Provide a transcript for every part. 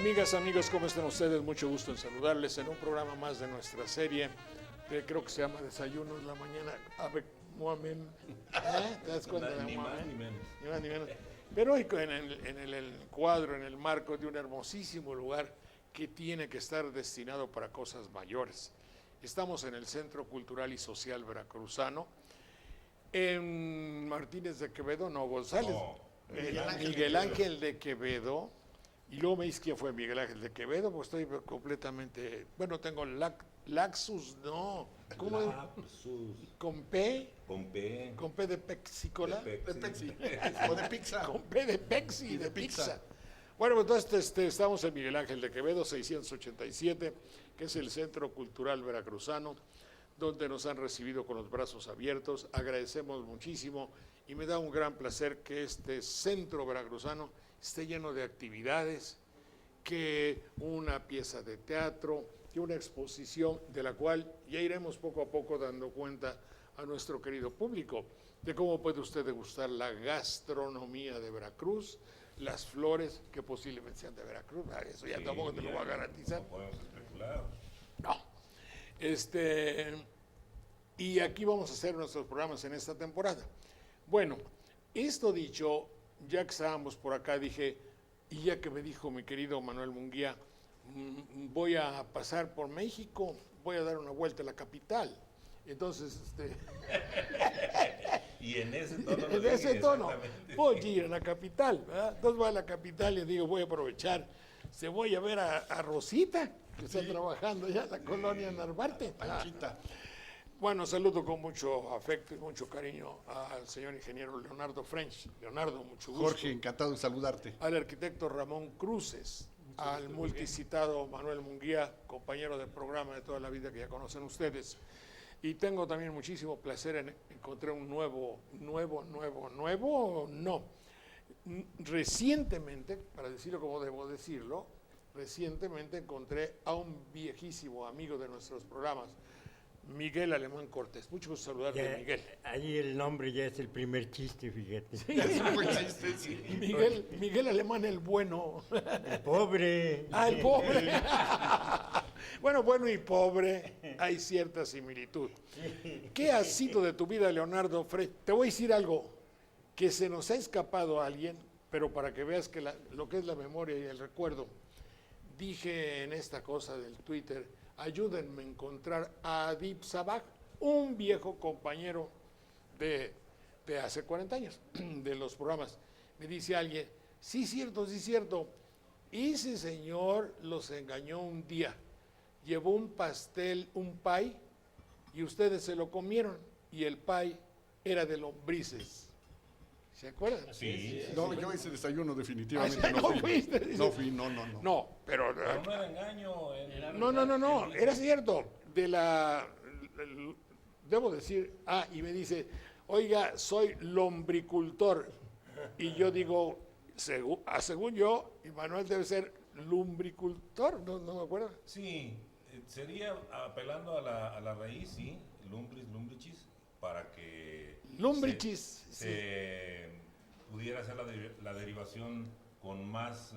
Amigas, amigos, ¿cómo están ustedes? Mucho gusto en saludarles en un programa más de nuestra serie, que creo que se llama Desayunos en la Mañana. Ave Mohamed. ¿Te das cuenta de Ni Mohamed? más ni menos. Ni más ni menos. Pero hoy en el cuadro, en el marco de un hermosísimo lugar que tiene que estar destinado para cosas mayores. Estamos en el Centro Cultural y Social Veracruzano, en Martínez de Quevedo, no, González. No, Miguel Ángel de Quevedo. Y luego me dice quién fue Miguel Ángel de Quevedo, pues estoy completamente, bueno, tengo Laxus, no, ¿cómo es? ¿Con P? Con P. ¿Con P de Pepsi-Cola? De Pepsi. O de pizza. Con P de Pepsi y de pizza. pizza. Bueno, pues entonces estamos en Miguel Ángel de Quevedo, 687, que es el Centro Cultural Veracruzano, donde nos han recibido con los brazos abiertos. Agradecemos muchísimo y me da un gran placer que este centro veracruzano esté lleno de actividades, que una pieza de teatro, que una exposición de la cual ya iremos poco a poco dando cuenta a nuestro querido público de cómo puede usted degustar la gastronomía de Veracruz, las flores que posiblemente sean de Veracruz, eso ya tampoco te lo voy a garantizar. No podemos especular. No. Y aquí vamos a hacer nuestros programas en esta temporada. Bueno, esto dicho, ya que estábamos por acá, dije, y ya que me dijo mi querido Manuel Munguía, voy a pasar por México, voy a dar una vuelta a la capital. Entonces, Y en ese tono. en ese tono, voy a ir a la capital, ¿verdad? Entonces voy a la capital y digo, voy a aprovechar, se voy a ver a Rosita, que está trabajando ya en la colonia Narvarte. Panchita. Bueno, saludo con mucho afecto y mucho cariño al señor ingeniero Leonardo French. Leonardo, mucho gusto. Jorge, encantado de saludarte. Al arquitecto Ramón Cruces, al multicitado Manuel Munguía, compañero del programa de toda la vida que ya conocen ustedes. Y tengo también muchísimo placer en encontrar un recientemente, para decirlo como debo decirlo, recientemente encontré a un viejísimo amigo de nuestros programas, Miguel Alemán Cortés. Mucho gusto saludarte, Ya, Miguel. ahí el nombre ya es el primer chiste, fíjate. Miguel Alemán el bueno. El pobre. Ah, el pobre. Bueno y pobre, hay cierta similitud. ¿Qué ha sido de tu vida, Leonardo French? Te voy a decir algo, que se nos ha escapado a alguien, pero para que veas que lo que es la memoria y el recuerdo, dije en esta cosa del Twitter, ayúdenme a encontrar a Adib Sabag, un viejo compañero de hace 40 años, de los programas. Me dice alguien, sí, cierto, ese señor los engañó un día, llevó un pastel, un pie, y ustedes se lo comieron, y el pie era de lombrices. ¿Se acuerdan? Sí. No, yo ese desayuno definitivamente Ah, no no fui. fuiste, dice. No fui, no. No, pero... Pero no era engaño. No, era cierto. Debo decir, y me dice, oiga, soy lombricultor. Y yo digo, según yo, y Manuel debe ser lumbricultor, no me acuerdo. Sí, sería apelando a la raíz, sí, lumbrichis, para que Lumbrichis, se pudiera hacer la derivación con más,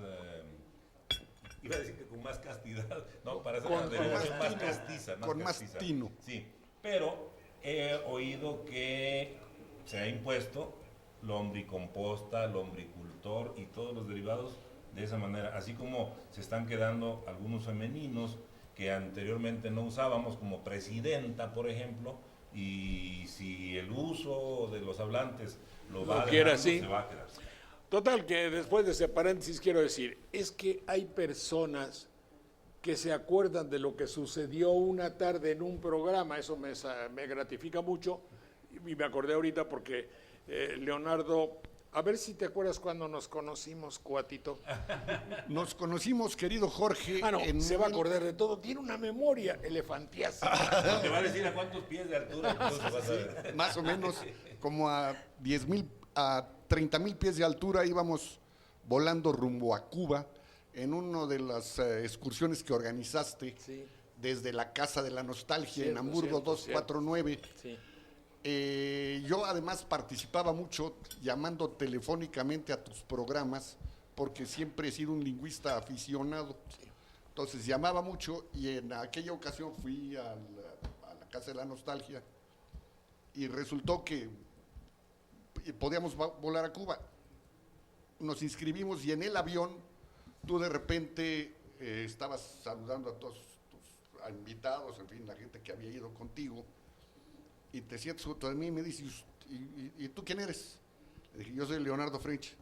iba a decir que con más castidad, no, para hacer la derivación más castiza. Con más tino. Sí, pero he oído que se ha impuesto lombricomposta, lombricultor y todos los derivados de esa manera, así como se están quedando algunos femeninos que anteriormente no usábamos, como presidenta, por ejemplo, y si el uso de los hablantes lo va a dejar, se va a quedar. Total, que después de ese paréntesis quiero decir, es que hay personas que se acuerdan de lo que sucedió una tarde en un programa, eso me gratifica mucho, y me acordé ahorita porque Leonardo, a ver si te acuerdas cuando nos conocimos, cuatito. Nos conocimos, querido Jorge. Se va a acordar de todo, tiene una memoria elefantiásica. Te va a decir a cuántos pies de altura entonces vas a ver. Más o menos como a 30,000 pies de altura íbamos volando rumbo a Cuba en una de las excursiones que organizaste desde la Casa de la Nostalgia en Hamburgo 249. Sí. Yo además participaba mucho llamando telefónicamente a tus programas porque siempre he sido un lingüista aficionado. Entonces llamaba mucho y en aquella ocasión fui a la Casa de la Nostalgia y resultó que podíamos volar a Cuba. Nos inscribimos y en el avión tú de repente estabas saludando a todos tus invitados, en fin, la gente que había ido contigo, y te sientas junto a mí y me dices, ¿y tú quién eres? Le dije, yo soy Leonardo French.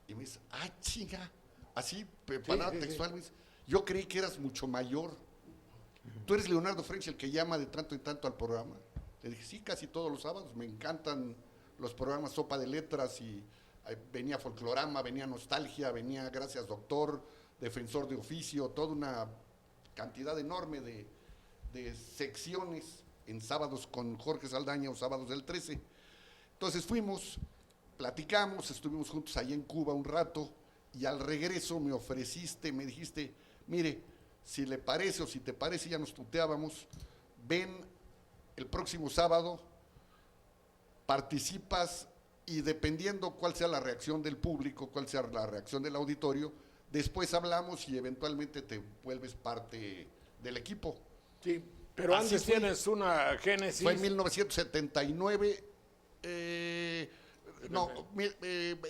Y me dice, chinga, así, palabra textual, me dice, yo creí que eras mucho mayor. ¿Tú eres Leonardo French, el que llama de tanto en tanto al programa? Le dije, sí, casi todos los sábados, me encantan los programas Sopa de Letras, y venía Folclorama, venía Nostalgia, venía Gracias Doctor, Defensor de Oficio, toda una cantidad enorme de secciones en sábados con Jorge Saldaña o sábados del 13. Entonces fuimos, platicamos, estuvimos juntos allí en Cuba un rato, y al regreso me ofreciste, me dijiste, mire, si le parece o si te parece, ya nos tuteábamos, ven el próximo sábado, participas y dependiendo cuál sea la reacción del público, cuál sea la reacción del auditorio, después hablamos y eventualmente te vuelves parte del equipo. Sí, pero Así antes fue. tienes una génesis. Fue en 1979,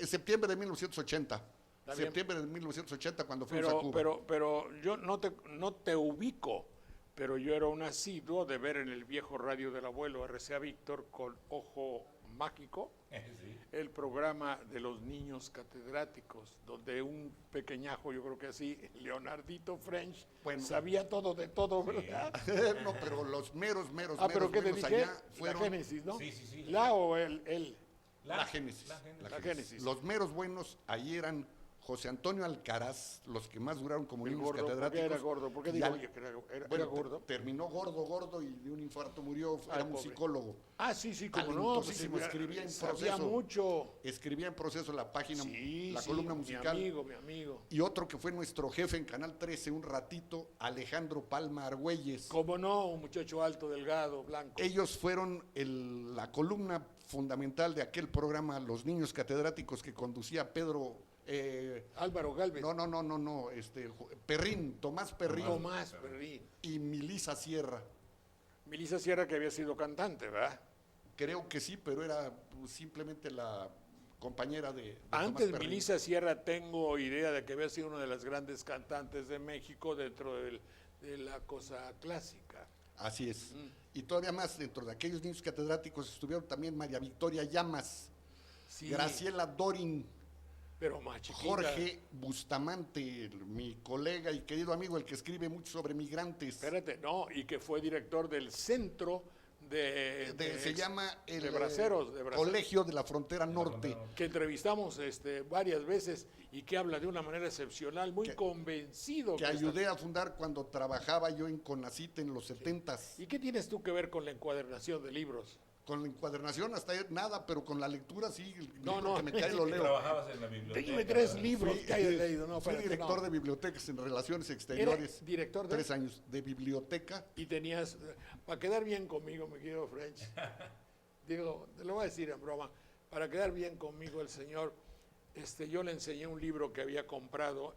septiembre de 1980. Está bien. Septiembre de 1980 cuando fuimos a Cuba. Pero yo no te ubico, pero yo era un asiduo de ver en el viejo radio del abuelo RCA Víctor con Ojo Mágico Sí. el programa de los niños catedráticos, donde un pequeñajo, yo creo que así, Leonardito French, Bueno. sabía todo de todo, ¿verdad? No, pero los meros pero ¿qué te buenos dije? allá fueron La Génesis, ¿no? Sí. La o el. la Génesis. La Génesis. Los meros buenos ahí eran José Antonio Alcaraz, los que más duraron como El niños gordo, ¿por qué catedráticos. era gordo? ¿Por qué Y digo al- yo que era Bueno, gordo? terminó gordo y de un infarto murió, era Pobre. musicólogo. Sí, como no. Talentosísimo, escribía en sabía proceso. mucho. Escribía en proceso la página, Sí, la sí, columna musical. Mi amigo. Y otro que fue nuestro jefe en Canal 13 un ratito, Alejandro Palma Argüelles. Como no, un muchacho alto, delgado, blanco. Ellos fueron la columna fundamental de aquel programa, Los Niños Catedráticos, que conducía Pedro... Álvaro Galvez. No, Perrín, Tomás Perrín Tomás Perrín. y Milisa Sierra. Melissa Sierra, que había sido cantante, ¿verdad? Creo que sí, pero era simplemente la compañera de Antes Tomás Perrín. Melissa Sierra tengo idea de que había sido una de las grandes cantantes de México dentro de la cosa clásica. Así es. Y todavía más, dentro de aquellos niños catedráticos estuvieron también María Victoria Llamas, Sí, Graciela Dorin, pero más chiquita. Jorge Bustamante, mi colega y querido amigo, el que escribe mucho sobre migrantes. Espérate, no, y que fue director del centro Se llama el de Braceros, Colegio de la Frontera Norte. que entrevistamos varias veces y que habla de una manera excepcional, muy convencido. Que ayudé a fundar cuando trabajaba yo en CONACYT en los 70s. ¿Y qué tienes tú que ver con la encuadernación de libros? Con la encuadernación hasta ahí, nada, pero con la lectura sí, el No, libro no. que me cae lo leo. Trabajabas en la biblioteca. Dime 3 libros que hayas leído. No, Fui espérate, director no. de bibliotecas en Relaciones Exteriores. ¿Era director de? 3 años de biblioteca. Y tenías, para quedar bien conmigo, mi querido French, digo, te lo voy a decir en broma, para quedar bien conmigo el señor, yo le enseñé un libro que había comprado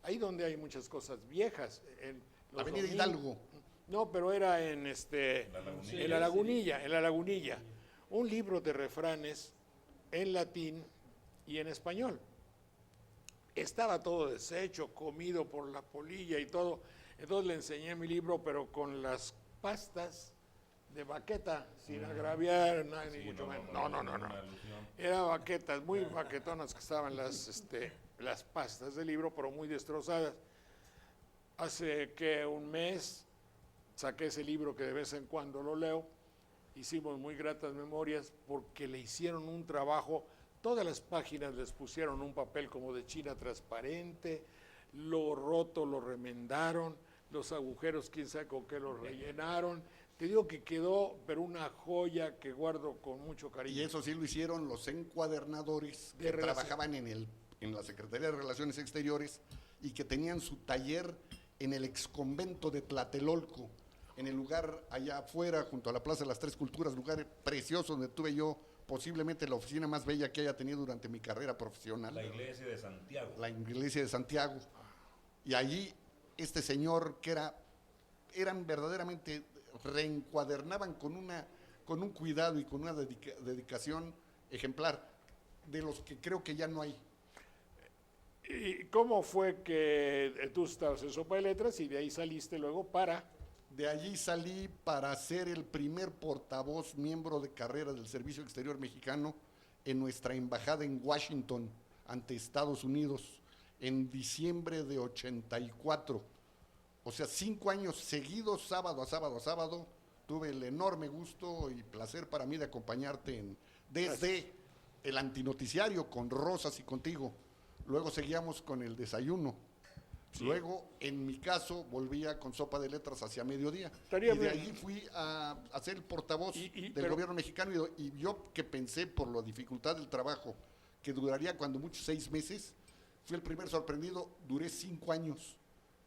ahí donde hay muchas cosas viejas, en los Avenida domingos. Hidalgo. No, pero era en La Lagunilla. Un libro de refranes en latín y en español. Estaba todo deshecho, comido por la polilla y todo. Entonces le enseñé mi libro, pero con las pastas de baqueta, sin agraviar, ni mucho menos. No. Era baquetas, muy baquetonas que estaban las pastas del libro, pero muy destrozadas. Hace que un mes saqué ese libro que de vez en cuando lo leo. Hicimos muy gratas memorias porque le hicieron un trabajo. Todas las páginas les pusieron un papel como de China transparente, lo roto lo remendaron, los agujeros quién sabe con qué los rellenaron. Te digo que quedó, pero una joya que guardo con mucho cariño. Y eso sí lo hicieron los encuadernadores De que relación. trabajaban en la Secretaría de Relaciones Exteriores y que tenían su taller en el exconvento de Tlatelolco, en el lugar allá afuera, junto a la Plaza de las Tres Culturas, lugar precioso donde tuve yo posiblemente la oficina más bella que haya tenido durante mi carrera profesional. La iglesia de Santiago. La iglesia de Santiago. Y allí este señor que eran verdaderamente, reencuadernaban con un cuidado y con una dedicación ejemplar, de los que creo que ya no hay. ¿Y cómo fue que tú estabas en Sopa de Letras y de ahí saliste luego para? De allí salí para ser el primer portavoz, miembro de carrera del Servicio Exterior Mexicano en nuestra embajada en Washington, ante Estados Unidos, en diciembre de 84. O sea, 5 años seguidos, sábado a sábado a sábado. Tuve el enorme gusto y placer para mí de acompañarte desde el antinoticiario con Rosas y contigo. Luego seguíamos con el desayuno. Sí. Luego, en mi caso, volvía con Sopa de Letras hacia mediodía. Estaría y de bien. allí fui a ser el portavoz del gobierno mexicano. Y yo, que pensé por la dificultad del trabajo, que duraría cuando mucho 6 meses, fui el primer sorprendido. Duré 5 años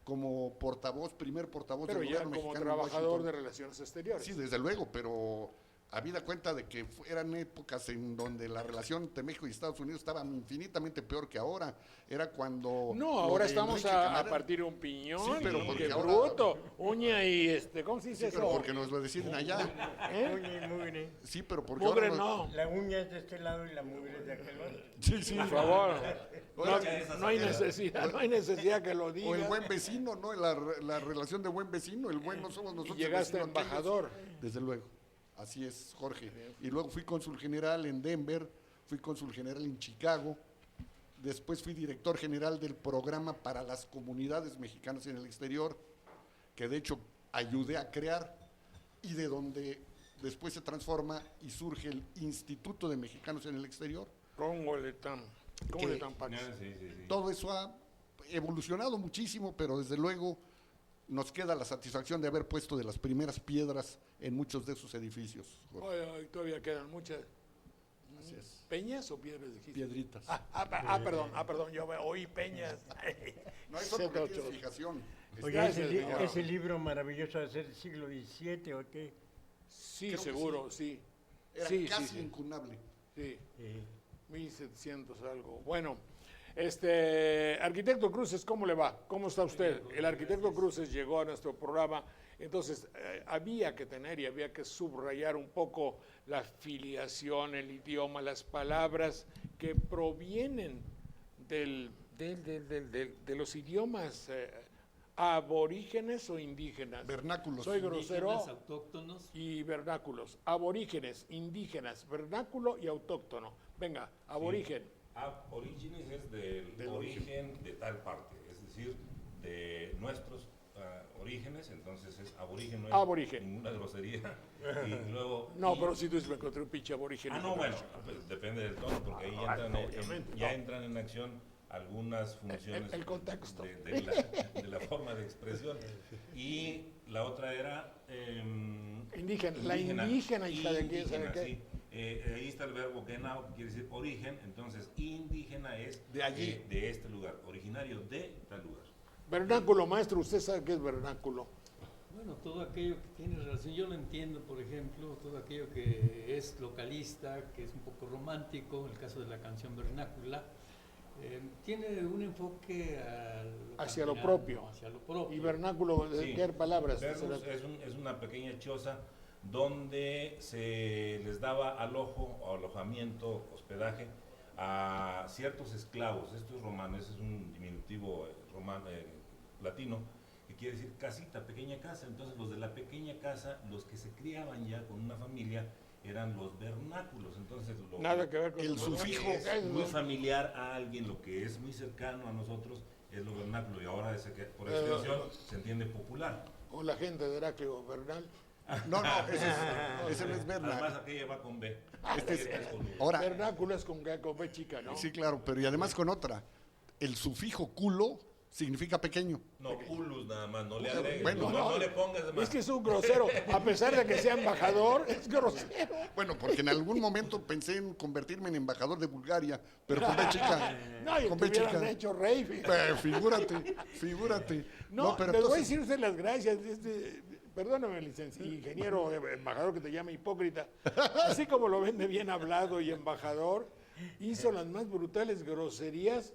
como portavoz, primer portavoz del gobierno mexicano. Pero ya como trabajador de Relaciones Exteriores. Sí, desde luego, pero habida cuenta de que eran épocas en donde la relación entre México y Estados Unidos estaba infinitamente peor que ahora. Era cuando... No, ahora estamos a partir un piñón. Sí, pero porque qué ahora... bruto. Uña y ¿cómo se dice sí, eso? pero porque nos lo deciden allá. Uña y mugre. Sí, pero porque Mugre ahora... no. La uña es de este lado y la mugre es de aquel lado. Sí, sí. Por favor. Oiga, No hay necesidad que lo diga. O el buen vecino, ¿no? La relación de buen vecino, el buen no somos nosotros. Y llegaste el vecino embajador. aquellos. Desde luego. Así es, Jorge. Y luego fui cónsul general en Denver, fui cónsul general en Chicago, después fui director general del programa para las comunidades mexicanas en el exterior, que de hecho ayudé a crear, y de donde después se transforma y surge el Instituto de Mexicanos en el Exterior. ¿Cómo le tan Pax? Sí. Todo eso ha evolucionado muchísimo, pero desde luego nos queda la satisfacción de haber puesto de las primeras piedras en muchos de esos edificios. Hoy todavía quedan muchas. Así es. ¿Peñas o piedras dijiste? Piedritas. Perdón, yo oí peñas. No, eso no tiene fijación. Oye, Gracias, ese libro maravilloso de ser del siglo XVII o qué. Sí, Creo que seguro, sí. Era Sí, casi sí. incunable. Sí, Sí. 1700 algo. Bueno, arquitecto Cruces, ¿cómo le va? ¿Cómo está usted? El arquitecto Cruces llegó a nuestro programa, entonces había que subrayar un poco la filiación, el idioma, las palabras que provienen de los idiomas aborígenes o indígenas. Vernáculos. Soy grosero. Indígenas, autóctonos. Y vernáculos. Aborígenes, indígenas, vernáculo y autóctono. Venga, aborigen. Orígenes es del origen de tal parte, es decir, de nuestros orígenes, entonces es aborigen, no es Aborigen. ninguna grosería. Y luego, No, pero si tú dices, me encontré un pinche aborigen. no, bueno, pues depende del tono, porque ahí obviamente, entran en acción algunas funciones El contexto. de la forma de expresión. Y la otra era Indígena, la indígena, hija de quién sabe qué. sí. Ahí está el verbo genao, que quiere decir origen, entonces indígena es De allí. de este lugar, originario de tal lugar. Vernáculo, maestro, ¿usted sabe qué es vernáculo? Bueno, todo aquello que tiene relación, yo lo entiendo, por ejemplo, todo aquello que es localista, que es un poco romántico, el caso de la canción vernácula, tiene un enfoque Hacia lo campirano, propio. hacia lo propio. Y vernáculo, Sí. ¿qué palabras? Vernos es una pequeña choza donde se les daba alojo o alojamiento, hospedaje a ciertos esclavos. Esto es romano, ese es un diminutivo romano, latino, que quiere decir casita, pequeña casa. Entonces los de la pequeña casa, los que se criaban ya con una familia, eran los vernáculos. Entonces Nada que ver con El sufijo. es muy familiar a alguien, lo que es muy cercano a nosotros es lo vernáculo, y ahora por extensión se entiende popular. Con la gente de Heraclio Bernal. No, ese no es Además Berna. aquella va con B. Este es- Esta con U. Ahora, Vernáculo es con B chica, ¿no? sí, claro, pero y además con otra. El sufijo culo significa pequeño. No, culus nada más, no le agregues, Bueno, no le pongas de más. Es que es un grosero. A pesar de que sea embajador, es grosero. Bueno, porque en algún momento pensé en convertirme en embajador de Bulgaria, pero con B chica. No, y con te B hubieran chica. hecho rey. Figúrate. No, pero les voy a entonces, decir a usted las gracias. perdóname, ingeniero, embajador que te llama hipócrita, así como lo vende bien hablado y embajador, hizo las más brutales groserías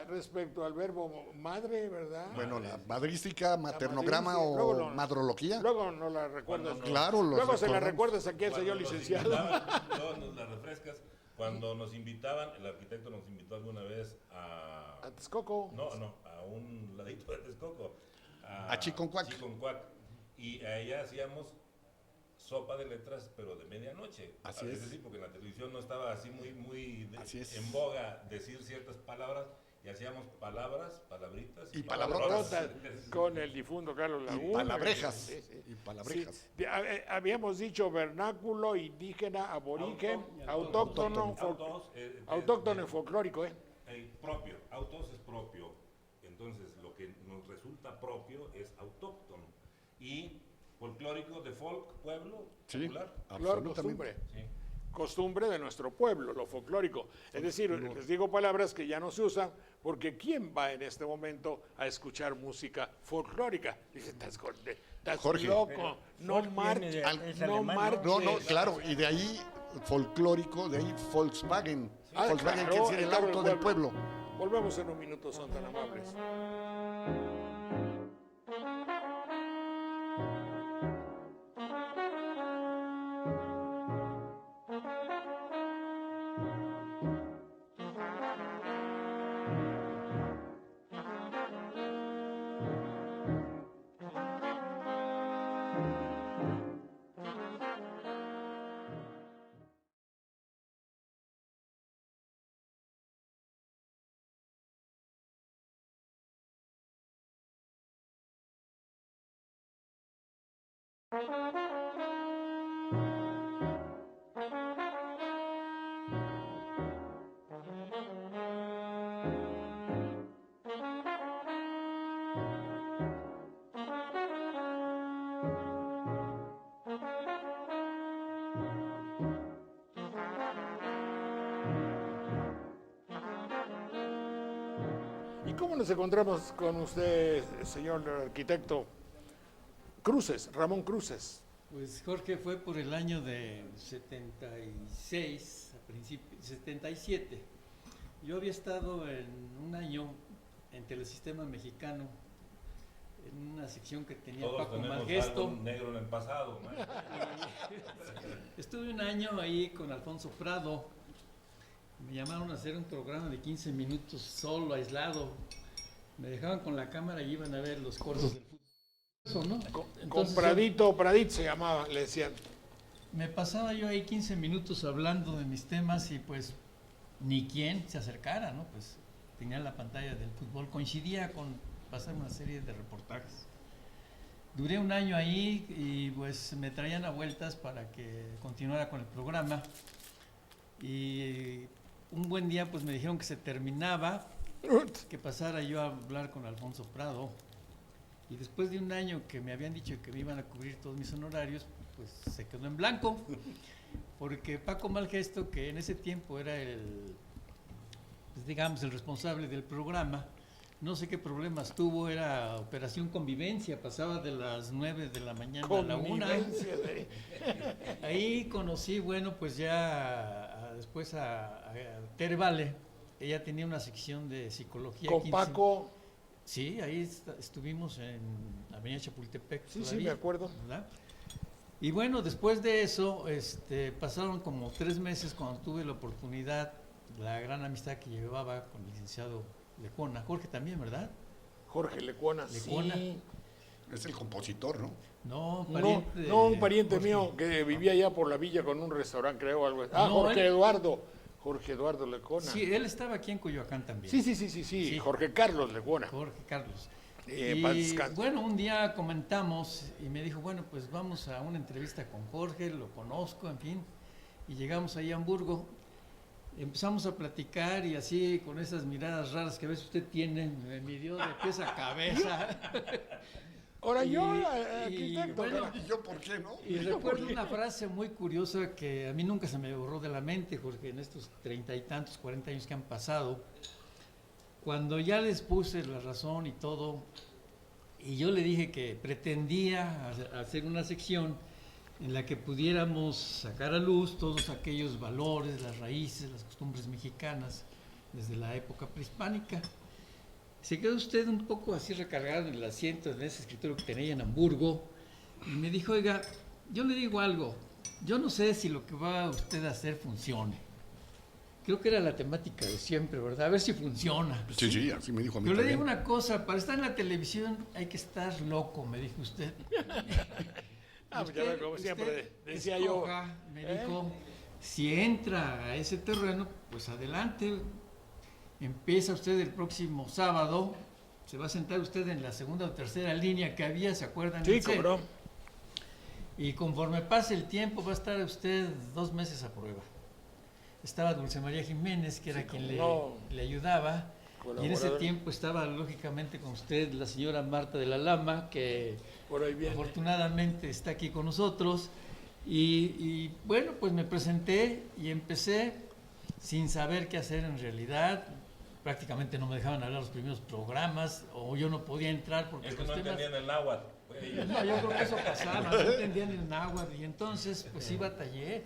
respecto al verbo madre, ¿verdad? Bueno, la madrística, maternograma madrística, luego o madrología. Luego no la recuerdas. Claro, lo Luego se la recordamos. recuerdas aquí al señor licenciado. Luego nos la refrescas. Cuando nos invitaban, el arquitecto nos invitó alguna vez A Texcoco. No, a un ladito de Texcoco. A Chiconcuac. Chiconcuac. Y allá hacíamos sopa de letras, pero de medianoche. Así Es es. decir, porque en la televisión no estaba así muy Así es. en boga decir ciertas palabras, y hacíamos palabritas. Y palabrotas. Rotas con el difunto Carlos Laguna. Y palabrejas. Sí, sí. Y palabrejas. Sí, habíamos dicho vernáculo, indígena, aborigen, autóctono, autóctono y folclórico, ¿eh? Propio, autos es propio. Entonces, lo que nos resulta propio es autóctono. Y folclórico de folk, pueblo, Sí, popular. Costumbre. Sí. Costumbre de nuestro pueblo, lo folclórico. Es decir, les digo palabras que ya no se usan, porque ¿quién va en este momento a escuchar música folclórica? Dice, estás Jorge. loco, no folk viene de- marches, es no alemán, ¿no? marches. No, claro, y de ahí folclórico, de ahí Volkswagen. Volkswagen claro, quiere decir el carro auto del pueblo. Volvemos en un minuto, son tan amables. ¿Y cómo nos encontramos con usted, señor arquitecto Cruces, Ramón Cruces? Pues Jorge fue por el año de 76, a principio, 77. Yo había estado en un año en Telesistema Mexicano, en una sección que tenía Todos Paco tenemos Malgesto. algo negro en el pasado, ¿no? Estuve un año ahí con Alfonso Prado. Me llamaron a hacer un programa de 15 minutos solo, aislado. Me dejaban con la cámara y iban a ver los cortos del fútbol. Eso, ¿no? Con Entonces, Pradito se llamaba, le decían. me pasaba yo ahí 15 minutos hablando de mis temas y pues ni quien se acercara, ¿no? Pues tenía la pantalla del fútbol, coincidía con pasar una serie de reportajes. Duré un año ahí y pues me traían a vueltas para que continuara con el programa. Y un buen día pues me dijeron que se terminaba, que pasara yo a hablar con Alfonso Prado. Y después de un año que me habían dicho que me iban a cubrir todos mis honorarios, pues se quedó en blanco. Porque Paco Malgesto, que en ese tiempo era pues, digamos, el responsable del programa, no sé qué problemas tuvo, era Operación Convivencia, pasaba de las 9 de la mañana a la 1. Convivencia de- Ahí conocí, bueno, pues ya después a Tere Vale. Ella tenía una sección de psicología. Con 15. Paco, Sí, ahí estuvimos en Avenida Chapultepec. sí, todavía, me acuerdo. ¿verdad? Y bueno, después de eso, pasaron como 3 meses cuando tuve la oportunidad, la gran amistad que llevaba con el licenciado Lecuona. Jorge también, ¿verdad? Jorge Lecuona, Lecuona. sí. Es el compositor, ¿no? No, No, pariente. no, un pariente Jorge. mío que vivía allá por la villa con un restaurante, creo, algo así. Ah, No, Jorge él- Eduardo. Jorge Eduardo Lecuona. Sí, él estaba aquí en Coyoacán también. Sí, Sí. Jorge Carlos Lecuona. Jorge Carlos. En paz descanse. Bueno, un día comentamos y me dijo, bueno, pues vamos a una entrevista con Jorge, lo conozco, en fin. Y llegamos ahí a Hamburgo, empezamos a platicar y así con esas miradas raras que a veces usted tiene, me midió de pies a cabeza. Ahora yo, y arquitecto, bueno, ¿no? ¿Y yo por qué, no? Y recuerdo una frase muy curiosa que a mí nunca se me borró de la mente, Jorge, en estos 30 y tantos, 40 años que han pasado. Cuando ya les puse la razón y todo, y yo le dije que pretendía hacer una sección en la que pudiéramos sacar a luz todos aquellos valores, las raíces, las costumbres mexicanas desde la época prehispánica. Se quedó usted un poco así recargado en el asiento en ese escritorio que tenía en Hamburgo y me dijo, oiga, yo le digo algo, yo no sé si lo que va usted a hacer funcione. Creo que era la temática de siempre, ¿verdad? A ver si funciona. Sí, así me dijo a mí Pero le también. digo una cosa, para estar en la televisión hay que estar loco, me dijo usted. Pues ya ve, como siempre decía escoja, yo. me dijo, si entra a ese terreno, pues adelante. Empieza usted el próximo sábado, se va a sentar usted en la segunda o tercera línea que había, ¿se acuerdan? Sí, cómo no. Y conforme pase el tiempo va a estar usted 2 meses a prueba. Estaba Dulce María Jiménez, que era quien le ayudaba, y en ese tiempo estaba lógicamente con usted la señora Marta de la Lama, que Por ahí viene. afortunadamente está aquí con nosotros, y bueno, pues me presenté y empecé sin saber qué hacer en realidad. Prácticamente no me dejaban hablar los primeros programas, o yo no podía entrar porque Es que los no temas... entendían el náhuatl. No, yo creo que eso pasaba, no entendían el náhuatl, y entonces pues sí batallé.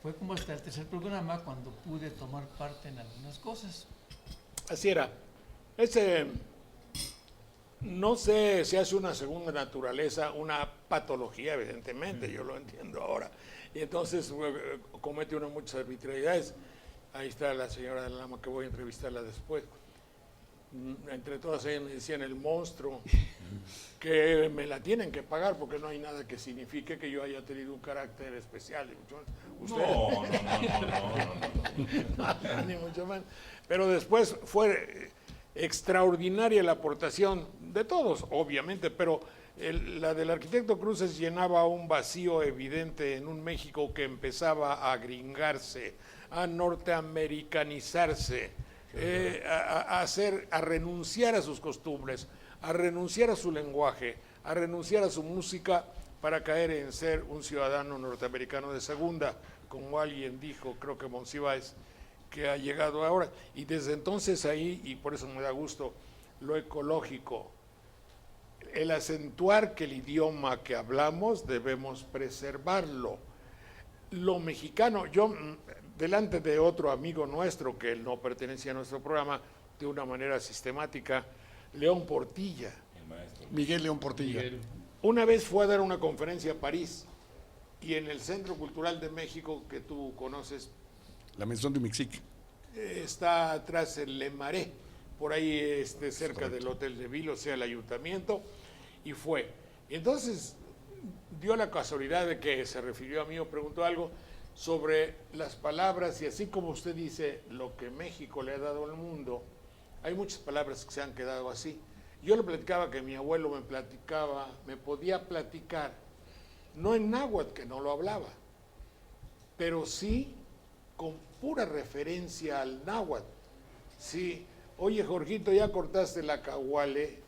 Fue como hasta el tercer programa cuando pude tomar parte en algunas cosas. Así era. No sé si hace una segunda naturaleza, una patología, evidentemente, yo lo entiendo ahora. Y entonces comete uno muchas arbitrariedades. Ahí está la señora de la Lama, que voy a entrevistarla después. Entre todas ellas me decían el monstruo, que me la tienen que pagar porque no hay nada que signifique que yo haya tenido un carácter especial. No. Ni mucho más. Pero después fue extraordinaria la aportación de todos, obviamente, pero la del arquitecto Cruces llenaba un vacío evidente en un México que empezaba a gringarse, a norteamericanizarse, a renunciar a sus costumbres, a renunciar a su lenguaje, a renunciar a su música para caer en ser un ciudadano norteamericano de segunda, como alguien dijo, creo que Monsiváis, que ha llegado ahora. Y desde entonces ahí, y por eso me da gusto, lo ecológico, el acentuar que el idioma que hablamos debemos preservarlo. Lo mexicano, yo delante de otro amigo nuestro que no pertenecía a nuestro programa de una manera sistemática, León Portilla. El maestro. Miguel León Portilla. Una vez fue a dar una conferencia a París y en el Centro Cultural de México, que tú conoces, La Maison du Mexique. está atrás el Le Marais, por ahí cerca del Hotel de Ville, o sea, el ayuntamiento, y fue. Y entonces dio la casualidad de que se refirió a mí o preguntó algo sobre las palabras, y así como usted dice, lo que México le ha dado al mundo, hay muchas palabras que se han quedado así. Yo le platicaba que mi abuelo me podía platicar, no en náhuatl, que no lo hablaba, pero sí con pura referencia al náhuatl. Sí, oye, Jorgito, ya cortaste la caguale,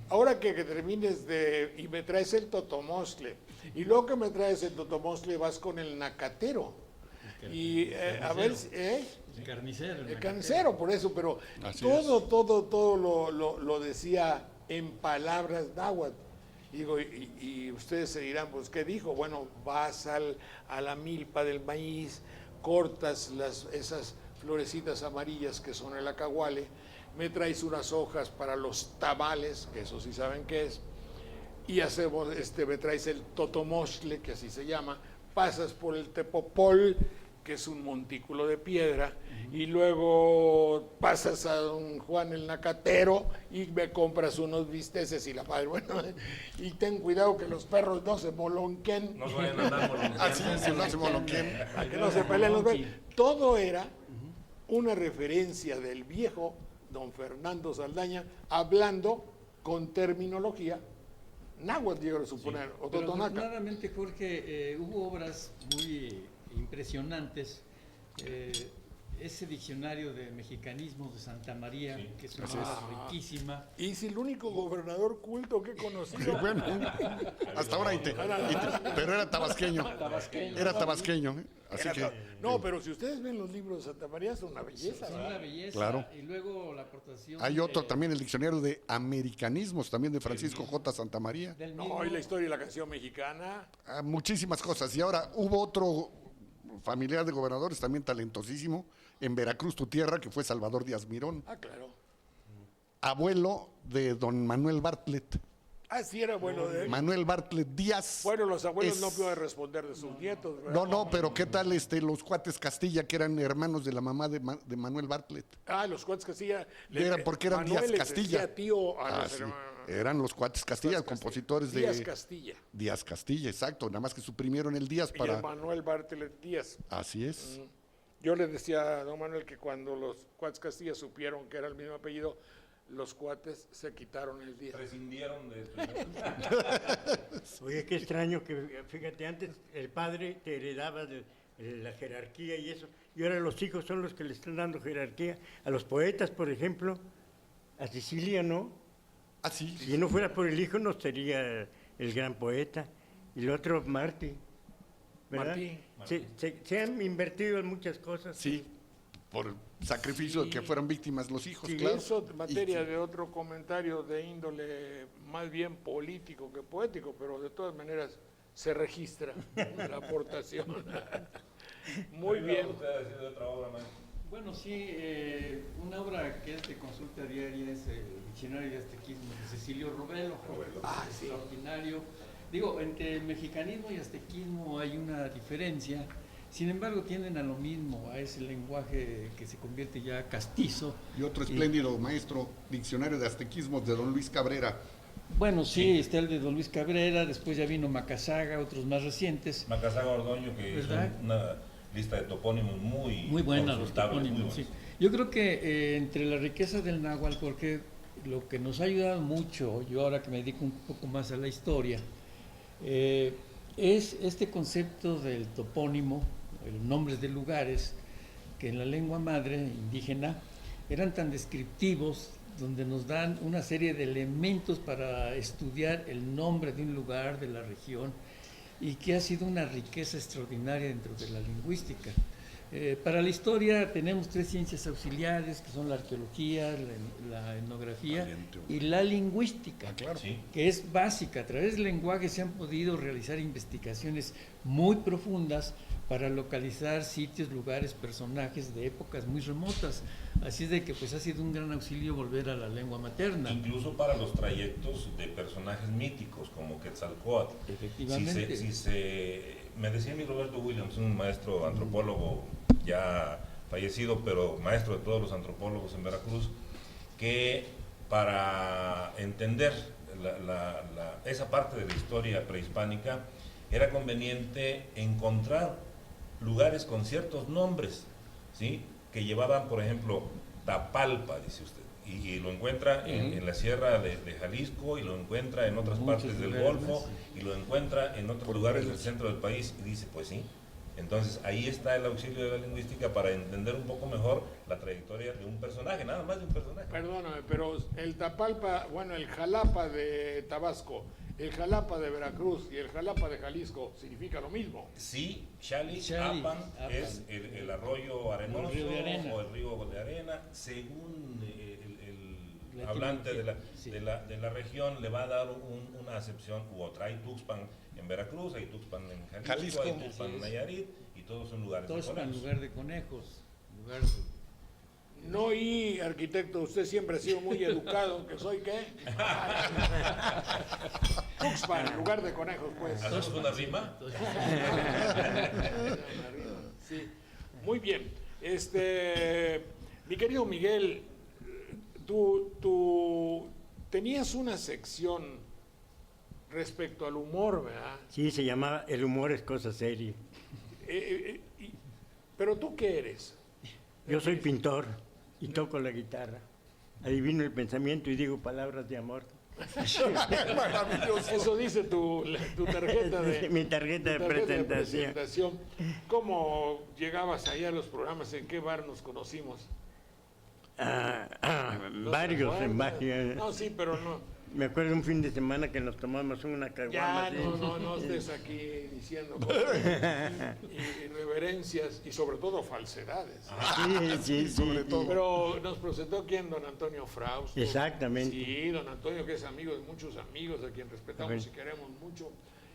ahora que termines y me traes el totomostle, y luego que me traes el totomostle vas con el nacatero. Y a ver, El carnicero. el carnicero, por eso, pero Así todo lo decía en palabras náhuatl. Digo, y ustedes se dirán, pues, ¿qué dijo? Bueno, vas a la milpa del maíz, cortas esas florecitas amarillas que son el acahuale, me traes unas hojas para los tamales, que eso sí saben qué es, y hacemos, me traes el totomostle, que así se llama, pasas por el tepopol, que es un montículo de piedra, y luego pasas a don Juan el Nacatero y me compras unos bisteces y la madre, bueno, y ten cuidado que los perros no se molonquen, No se vayan a andar molonqueando. Así es, no hacemos lo que... a que no se peleen los perros. Todo era una referencia del viejo don Fernando Saldaña hablando con terminología náhuatl, llego a suponer, o Pero totonaca. afortunadamente, Jorge, hubo obras muy impresionantes. ese diccionario de mexicanismos de Santa María, Sí. que es una Así es. obra riquísima. Y si el único gobernador culto que he conocido. Bueno, hasta ahora, pero era tabasqueño. Era tabasqueño. Así que, No, pero si ustedes ven los libros de Santa María, son una belleza. Son ¿verdad? una belleza. Claro. Y luego la aportación hay otro de- también, el diccionario de americanismos, también de Francisco J. Santamaría. del mismo, No, y la historia de la canción mexicana. Muchísimas cosas. Y ahora hubo otro familiar de gobernadores también talentosísimo en Veracruz, tu tierra, que fue Salvador Díaz Mirón, Ah, claro. abuelo de don Manuel Bartlett. Ah, sí, era bueno de él. Manuel Bartlett Díaz. Bueno, los abuelos es- no pueden responder de sus nietos, ¿verdad? No, pero ¿qué tal los cuates Castilla, que eran hermanos de la mamá de Manuel Bartlett? Ah, los cuates Castilla. Porque eran Manuel Díaz les Castilla. decía tío a Ah, los sí. hermanos. Eran los cuates Castilla, Díaz compositores de Díaz Castilla. Díaz Castilla, exacto. Nada más que suprimieron el Díaz Y para. el Manuel Bartlett Díaz. Así es. Yo le decía a don Manuel que cuando los cuates Castilla supieron que era el mismo apellido, los cuates se quitaron el Díaz. Prescindieron de... Oye, qué extraño que, fíjate, antes el padre te heredaba de la jerarquía y eso, y ahora los hijos son los que le están dando jerarquía. A los poetas, por ejemplo, a Sicilia, ¿no? Así. Si no fuera por el hijo, no sería el gran poeta. Y el otro, Martí. ¿Verdad? Martí. Se han invertido en muchas cosas. Sí, por sacrificio de que fueran víctimas los hijos, Y claro. eso, materia Y- de otro comentario de índole más bien político que poético, pero de todas maneras se registra la aportación. Muy bien. Usted ha decidido otra obra, maestro. Bueno, sí, una obra que es de consulta diaria es el Diccionario de Aztequismo de Cecilio Robelo. Ah, sí. Extraordinario. Digo, entre mexicanismo y aztequismo hay una diferencia, sin embargo tienden a lo mismo, a ese lenguaje que se convierte ya castizo. Y otro espléndido maestro, diccionario de aztequismos de don Luis Cabrera. Bueno, sí, está el de don Luis Cabrera, después ya vino Macasaga, otros más recientes. Macasaga Ordoño, que hizo ¿Verdad? una lista de topónimos muy Buena los consultables, muy topónimos, sí. buenos. Yo creo que entre la riqueza del náhuatl, porque lo que nos ha ayudado mucho, yo ahora que me dedico un poco más a la historia, es este concepto del topónimo, los nombres de lugares, que en la lengua madre indígena eran tan descriptivos, donde nos dan una serie de elementos para estudiar el nombre de un lugar, de la región, y que ha sido una riqueza extraordinaria dentro de la lingüística. Para la historia tenemos 3 ciencias auxiliares, que son la arqueología, la etnografía y la lingüística, Sí. que es básica. A través del lenguaje se han podido realizar investigaciones muy profundas para localizar sitios, lugares, personajes de épocas muy remotas. Así es de que pues ha sido un gran auxilio volver a la lengua materna. Incluso para los trayectos de personajes míticos como Quetzalcóatl. Efectivamente. Me decía mi Roberto Williams, un maestro antropólogo ya fallecido, pero maestro de todos los antropólogos en Veracruz, que para entender esa parte de la historia prehispánica era conveniente encontrar lugares con ciertos nombres, ¿sí? Que llevaban, por ejemplo, Tapalpa, dice usted, y lo encuentra en la sierra de Jalisco, y lo encuentra en otras Muchos partes del lugares Golfo, más, y lo encuentra en otros lugares del centro del país, y dice, pues sí. Entonces ahí está el auxilio de la lingüística para entender un poco mejor la trayectoria de un personaje, nada más de un personaje. Perdóname, pero el Tapalpa, bueno, el Jalapa de Tabasco, el Jalapa de Veracruz y el Jalapa de Jalisco significa lo mismo. Sí, Xali, Xali, Apan Apan. es el arroyo arenoso El río de arena. o el río de arena, según el La hablante sí. de la región le va a dar una acepción u otra. Hay Tuxpan en Veracruz, hay Tuxpan en Jalisco, hay Jalisco. Tuxpan en Nayarit, y todos son lugares de Todos en conejos. lugar de conejos. Lugar No, y arquitecto, usted siempre ha sido muy educado, que soy qué. Tuxpan, lugar de conejos, pues. ¿Hacemos una rima? Sí, muy bien. Mi querido Miguel, tú tenías una sección respecto al humor, ¿verdad? Sí, se llamaba El humor es cosa seria. Pero tú qué eres? Yo soy pintor y toco la guitarra. Adivino el pensamiento y digo palabras de amor. Maravilloso. Eso dice tu tarjeta de... Mi tarjeta de tu presentación. presentación. ¿Cómo llegabas allá a los programas? ¿En qué bar nos conocimos? ¿No Varios te en acuerdas? varios. No, sí, pero no. Me acuerdo un fin de semana que nos tomamos una caguama. Ya, así. no estés aquí diciendo cosas, irreverencias y sobre todo falsedades. Sí, sobre todo. Pero nos presentó quién, don Antonio Frausto. Exactamente. Sí, don Antonio, que es amigo de muchos amigos, a quien respetamos Bueno. y queremos mucho.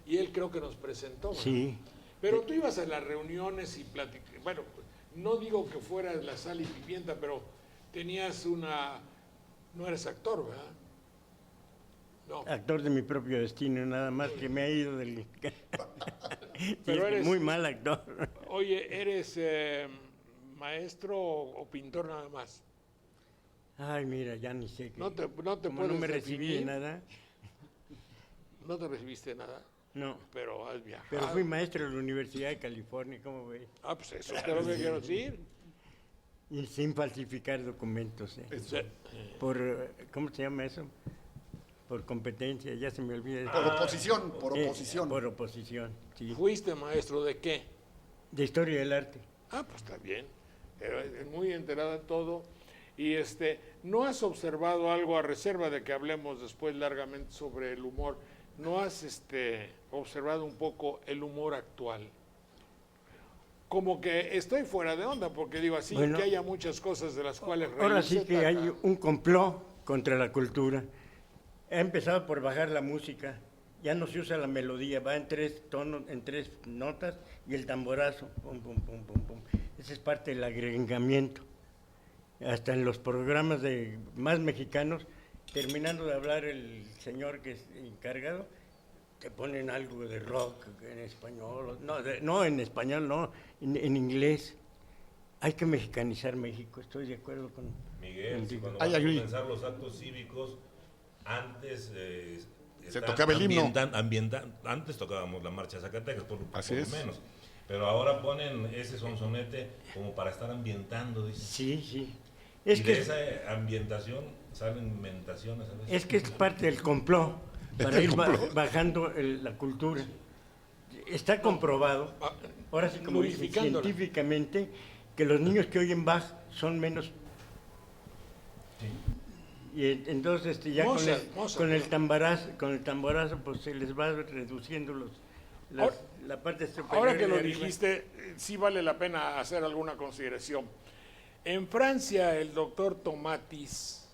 Y él creo que nos presentó. ¿verdad? Sí. Pero tú ibas a las reuniones y platicabas. Bueno, no digo que fueras la sal y pimienta, pero tenías una... No eres actor, ¿verdad? No. Actor de mi propio destino, nada más que me ha ido del... Pero eres- muy mal actor. Oye, ¿eres maestro o pintor nada más? Ay, mira, ya ni sé qué. No te Como no puedes me recibí de definir. nada, No te recibiste nada, no. pero has viajado. Pero fui maestro de la Universidad de California, ¿cómo ves? Ah, pues eso es lo que quiero decir. Y sin falsificar documentos, ¿eh? Sí. Por, ¿cómo se llama eso? Por competencia, ya se me olvida. Por oposición, por Eh, oposición. por oposición, sí. ¿Fuiste maestro de qué? De historia del arte. Ah, pues está bien. Muy enterado en todo. Y ¿no has observado algo a reserva de que hablemos después largamente sobre el humor? ¿No has observado un poco el humor actual? Como que estoy fuera de onda, porque digo así, Bueno, que haya muchas cosas de las cuales Ahora sí reírse, que hay taca. un complot contra la cultura. Ha empezado por bajar la música. Ya no se usa la melodía, va en 3 tonos, en 3 notas y el tamborazo. Pum, pum, pum, pum, pum. Esa es parte del agregamiento. Hasta en los programas de más mexicanos, terminando de hablar el señor que es encargado, te ponen algo de rock en español. No en español, no, en inglés. Hay que mexicanizar México, estoy de acuerdo con Miguel, si contigo. cuando Ay, van a ay, ay. comenzar los actos cívicos, antes Se tocaba el himno. Antes tocábamos la marcha Zacatecas, por Así lo es. menos. Pero ahora ponen ese sonsonete como para estar ambientando, dice. Sí, sí. Y Es de que, esa ambientación salen mentaciones a veces. es que es parte del complot para ir bajando la cultura. Está comprobado, ahora sí como dicen, Glorificándola. científicamente, que los niños que oyen Bach son menos. Y entonces ya Mozart, con el tamborazo pues se les va reduciendo Ahora- la parte superior. Ahora que de lo arriba. dijiste, sí vale la pena hacer alguna consideración. En Francia, el doctor Tomatis,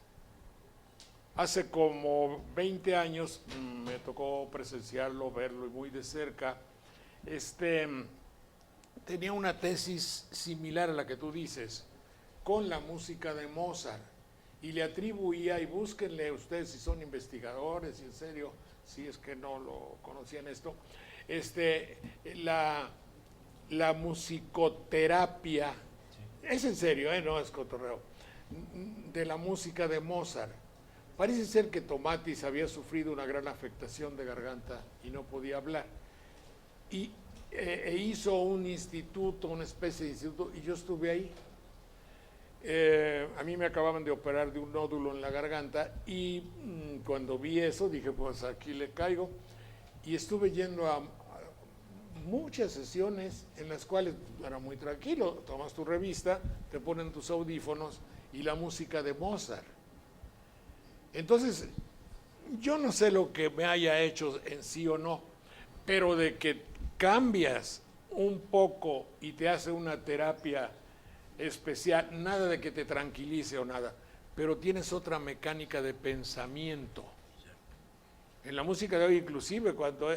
hace como 20 años, me tocó presenciarlo, verlo y muy de cerca, tenía una tesis similar a la que tú dices, con la música de Mozart, y le atribuía, y búsquenle ustedes si son investigadores, y en serio, si es que no lo conocían esto, la musicoterapia, es en serio, no es cotorreo, de la música de Mozart. Parece ser que Tomatis había sufrido una gran afectación de garganta y no podía hablar. Y hizo un instituto, una especie de instituto, y yo estuve ahí. A mí me acababan de operar de un nódulo en la garganta y cuando vi eso dije, pues aquí le caigo. Y estuve yendo a muchas sesiones en las cuales era muy tranquilo, tomas tu revista, te ponen tus audífonos y la música de Mozart. Entonces, yo no sé lo que me haya hecho en sí o no, pero de que cambias un poco y te hace una terapia especial, nada de que te tranquilice o nada, pero tienes otra mecánica de pensamiento. En la música de hoy, inclusive, cuando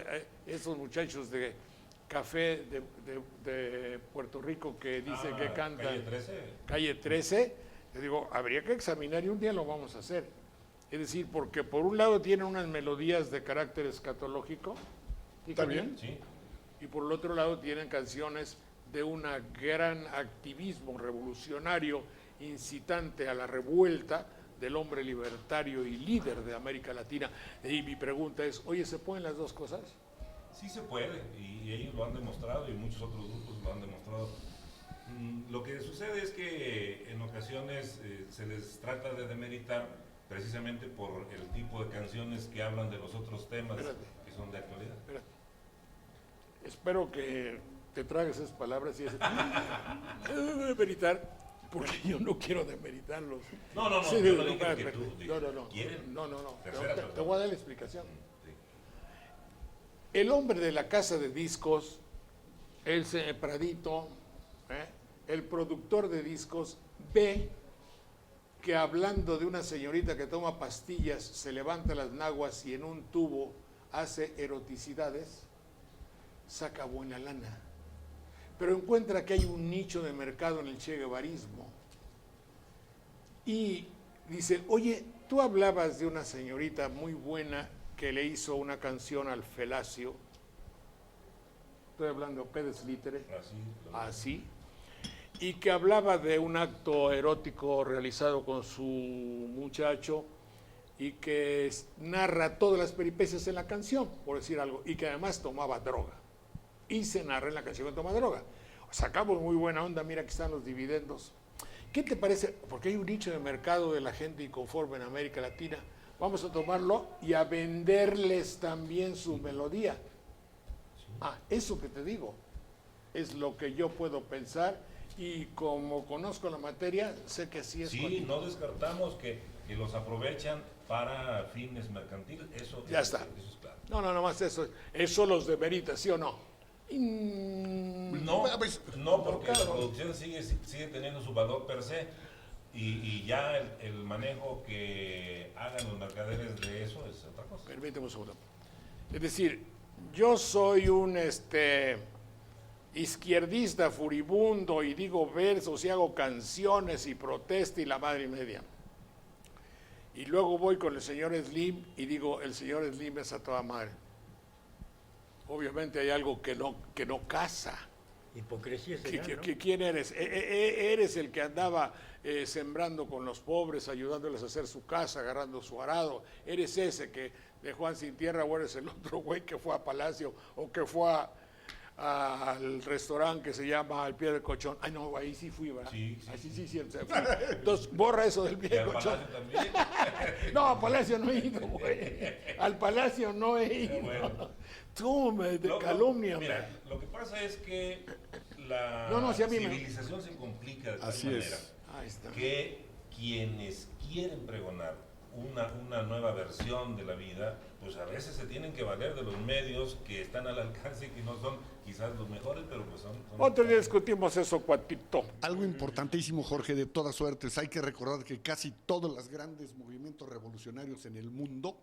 esos muchachos de Café de Puerto Rico que dicen que cantan Calle 13. Calle 13, le digo, habría que examinar y un día lo vamos a hacer. Es decir, porque por un lado tienen unas melodías de carácter escatológico, ¿Está bien? Sí. y por el otro lado tienen canciones de un gran activismo revolucionario incitante a la revuelta del hombre libertario y líder de América Latina. Y mi pregunta es, oye, ¿se pueden las dos cosas? Sí se puede, y ellos lo han demostrado, y muchos otros grupos lo han demostrado. Lo que sucede es que en ocasiones se les trata de demeritar precisamente por el tipo de canciones que hablan de los otros temas que son de actualidad. Espérate. Espero que te tragues esas palabras y ese... demeritar, porque yo no quiero demeritarlos. No, Sí, yo no digo espérate, que tú espérate. No. quieren. No. Tercera Te persona. voy a dar la explicación. Sí. El hombre de la casa de discos, el Pradito, el productor de discos, ve que hablando de una señorita que toma pastillas, se levanta las naguas y en un tubo hace eroticidades, saca buena lana. Pero encuentra que hay un nicho de mercado en el cheguevarismo. Y dice, oye, tú hablabas de una señorita muy buena que le hizo una canción al Felacio. Estoy hablando de Pérez Lítere. Así. Y que hablaba de un acto erótico realizado con su muchacho y que narra todas las peripecias en la canción, por decir algo, y que además tomaba droga. Y se narra en la canción que toma droga. Sacamos muy buena onda, mira que están los dividendos. ¿Qué te parece? Porque hay un nicho de mercado de la gente inconforme en América Latina. Vamos a tomarlo y a venderles también su melodía. Eso que te digo es lo que yo puedo pensar y como conozco la materia, sé que así es. Sí, no descartamos que los aprovechan para fines mercantiles. Eso está. Eso es claro. No, más eso. Eso los demerita, ¿sí o no? No, porque la producción sigue teniendo su valor per se y ya el manejo que hagan los mercaderes de eso es otra cosa. Permíteme un segundo. Es decir, yo soy un izquierdista furibundo y digo versos y hago canciones y protesto y la madre y media. Y luego voy con el señor Slim y digo, el señor Slim es a toda madre. Obviamente hay algo que no casa. Hipocresía será, ¿no? ¿Quién eres? Eres el que andaba sembrando con los pobres, ayudándoles a hacer su casa, agarrando su arado. Eres ese que de Juan Sin Tierra, o eres el otro güey que fue a Palacio o que fue al restaurante que se llama Al Pie del Colchón. Ay, no, ahí sí fui, ¿verdad? Sí. Sí. Entonces, borra eso del Pie del Colchón. También. No, a Palacio no he ido, güey. Al Palacio no he ido. Bueno. Tú me calumnia. Mira, lo que pasa es que la Sí, a mí civilización se complica de tal Así manera es. Ahí está. que quienes quieren pregonar una nueva versión de la vida, pues a veces se tienen que valer de los medios que están al alcance y que no son quizás los mejores, pero pues son Otro día discutimos eso, cuatito. Algo importantísimo, Jorge, de todas suertes. Hay que recordar que casi todos los grandes movimientos revolucionarios en el mundo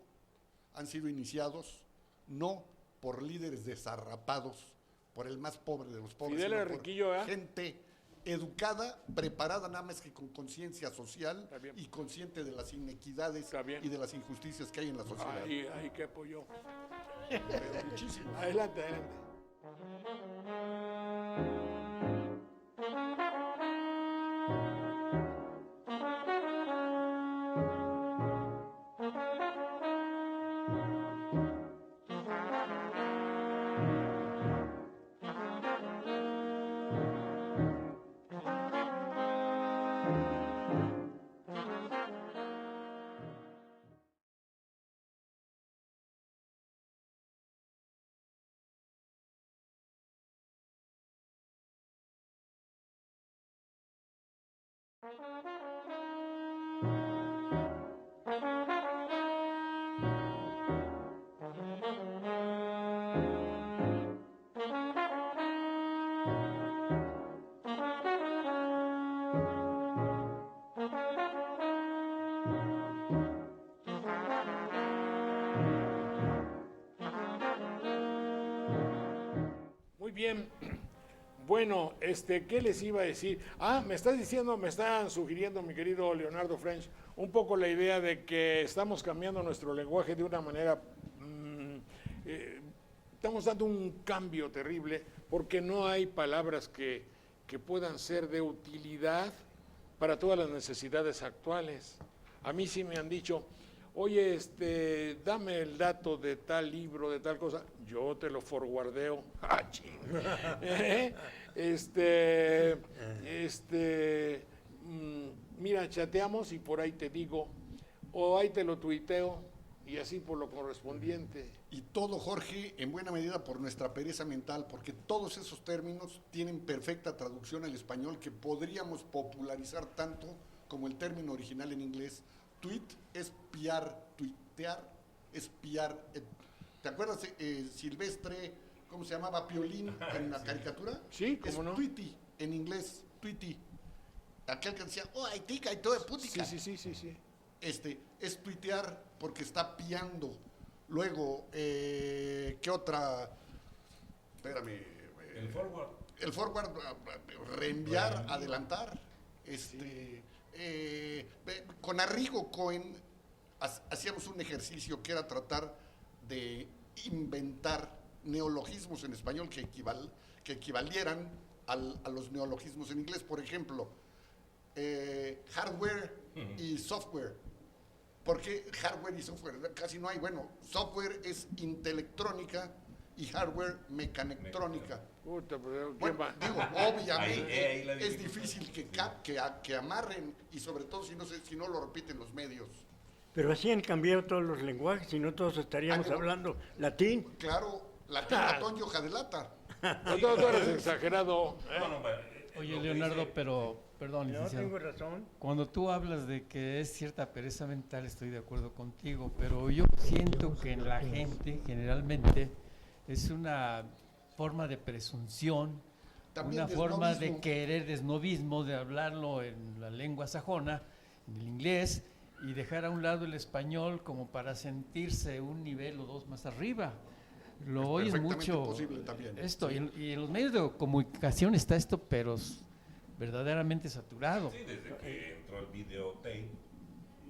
han sido iniciados no por líderes desarrapados, por el más pobre de los pobres, Fidel sino era por riquillo, ¿eh? gente educada, preparada, nada más que con conciencia social Está bien. y consciente de las inequidades Está bien. y de las injusticias que hay en la sociedad. Ahí que apoyó. Pero muchísimo. Adelante. Muy bien. Bueno, ¿qué les iba a decir? Me están sugiriendo, mi querido Leonardo French, un poco la idea de que estamos cambiando nuestro lenguaje de una manera, estamos dando un cambio terrible porque no hay palabras que puedan ser de utilidad para todas las necesidades actuales. A mí sí me han dicho, oye, dame el dato de tal libro, de tal cosa, yo te lo forwardeo. Mira, chateamos y por ahí te digo, o ahí te lo tuiteo y así por lo correspondiente. Y todo, Jorge, en buena medida por nuestra pereza mental, porque todos esos términos tienen perfecta traducción al español que podríamos popularizar tanto como el término original en inglés. Tweet es piar, tuitear es piar. ¿Te acuerdas Silvestre, cómo se llamaba, Piolín en la caricatura? Sí, cómo es no. Tweety, en inglés, Tweety. Aquel que decía, oh, ay, tica y todo de putica. Sí. Es tuitear porque está piando. Luego, ¿qué otra? Espérame. El forward. El forward, reenviar, adelantar. Con Arrigo Cohen hacíamos un ejercicio que era tratar de inventar neologismos en español que equivalieran a los neologismos en inglés. Por ejemplo, hardware y software. ¿Por qué hardware y software? Casi no hay. Bueno, software es intelectrónica y hardware mecanectrónica. Puta, pero Bueno, digo, obviamente ahí la es dificultad. difícil que amarren y sobre todo si no lo repiten los medios. Pero así han cambiado todos los lenguajes, si no todos estaríamos claro. hablando latín. Claro, latín, latón y hoja de lata. tú eres exagerado. No, Oye, lo que Leonardo, dice- pero, perdón, No, licenciado. tengo razón. Cuando tú hablas de que es cierta pereza mental, estoy de acuerdo contigo, pero yo siento que en la gente generalmente es una forma de presunción, También una forma de desnovismo. querer desnovismo, de hablarlo en la lengua sajona, en el inglés, y dejar a un lado el español como para sentirse un nivel o dos más arriba. Lo Es oyes perfectamente mucho posible también, esto, sí. y en los medios de comunicación está esto, pero verdaderamente saturado. Sí, desde que entró el videotape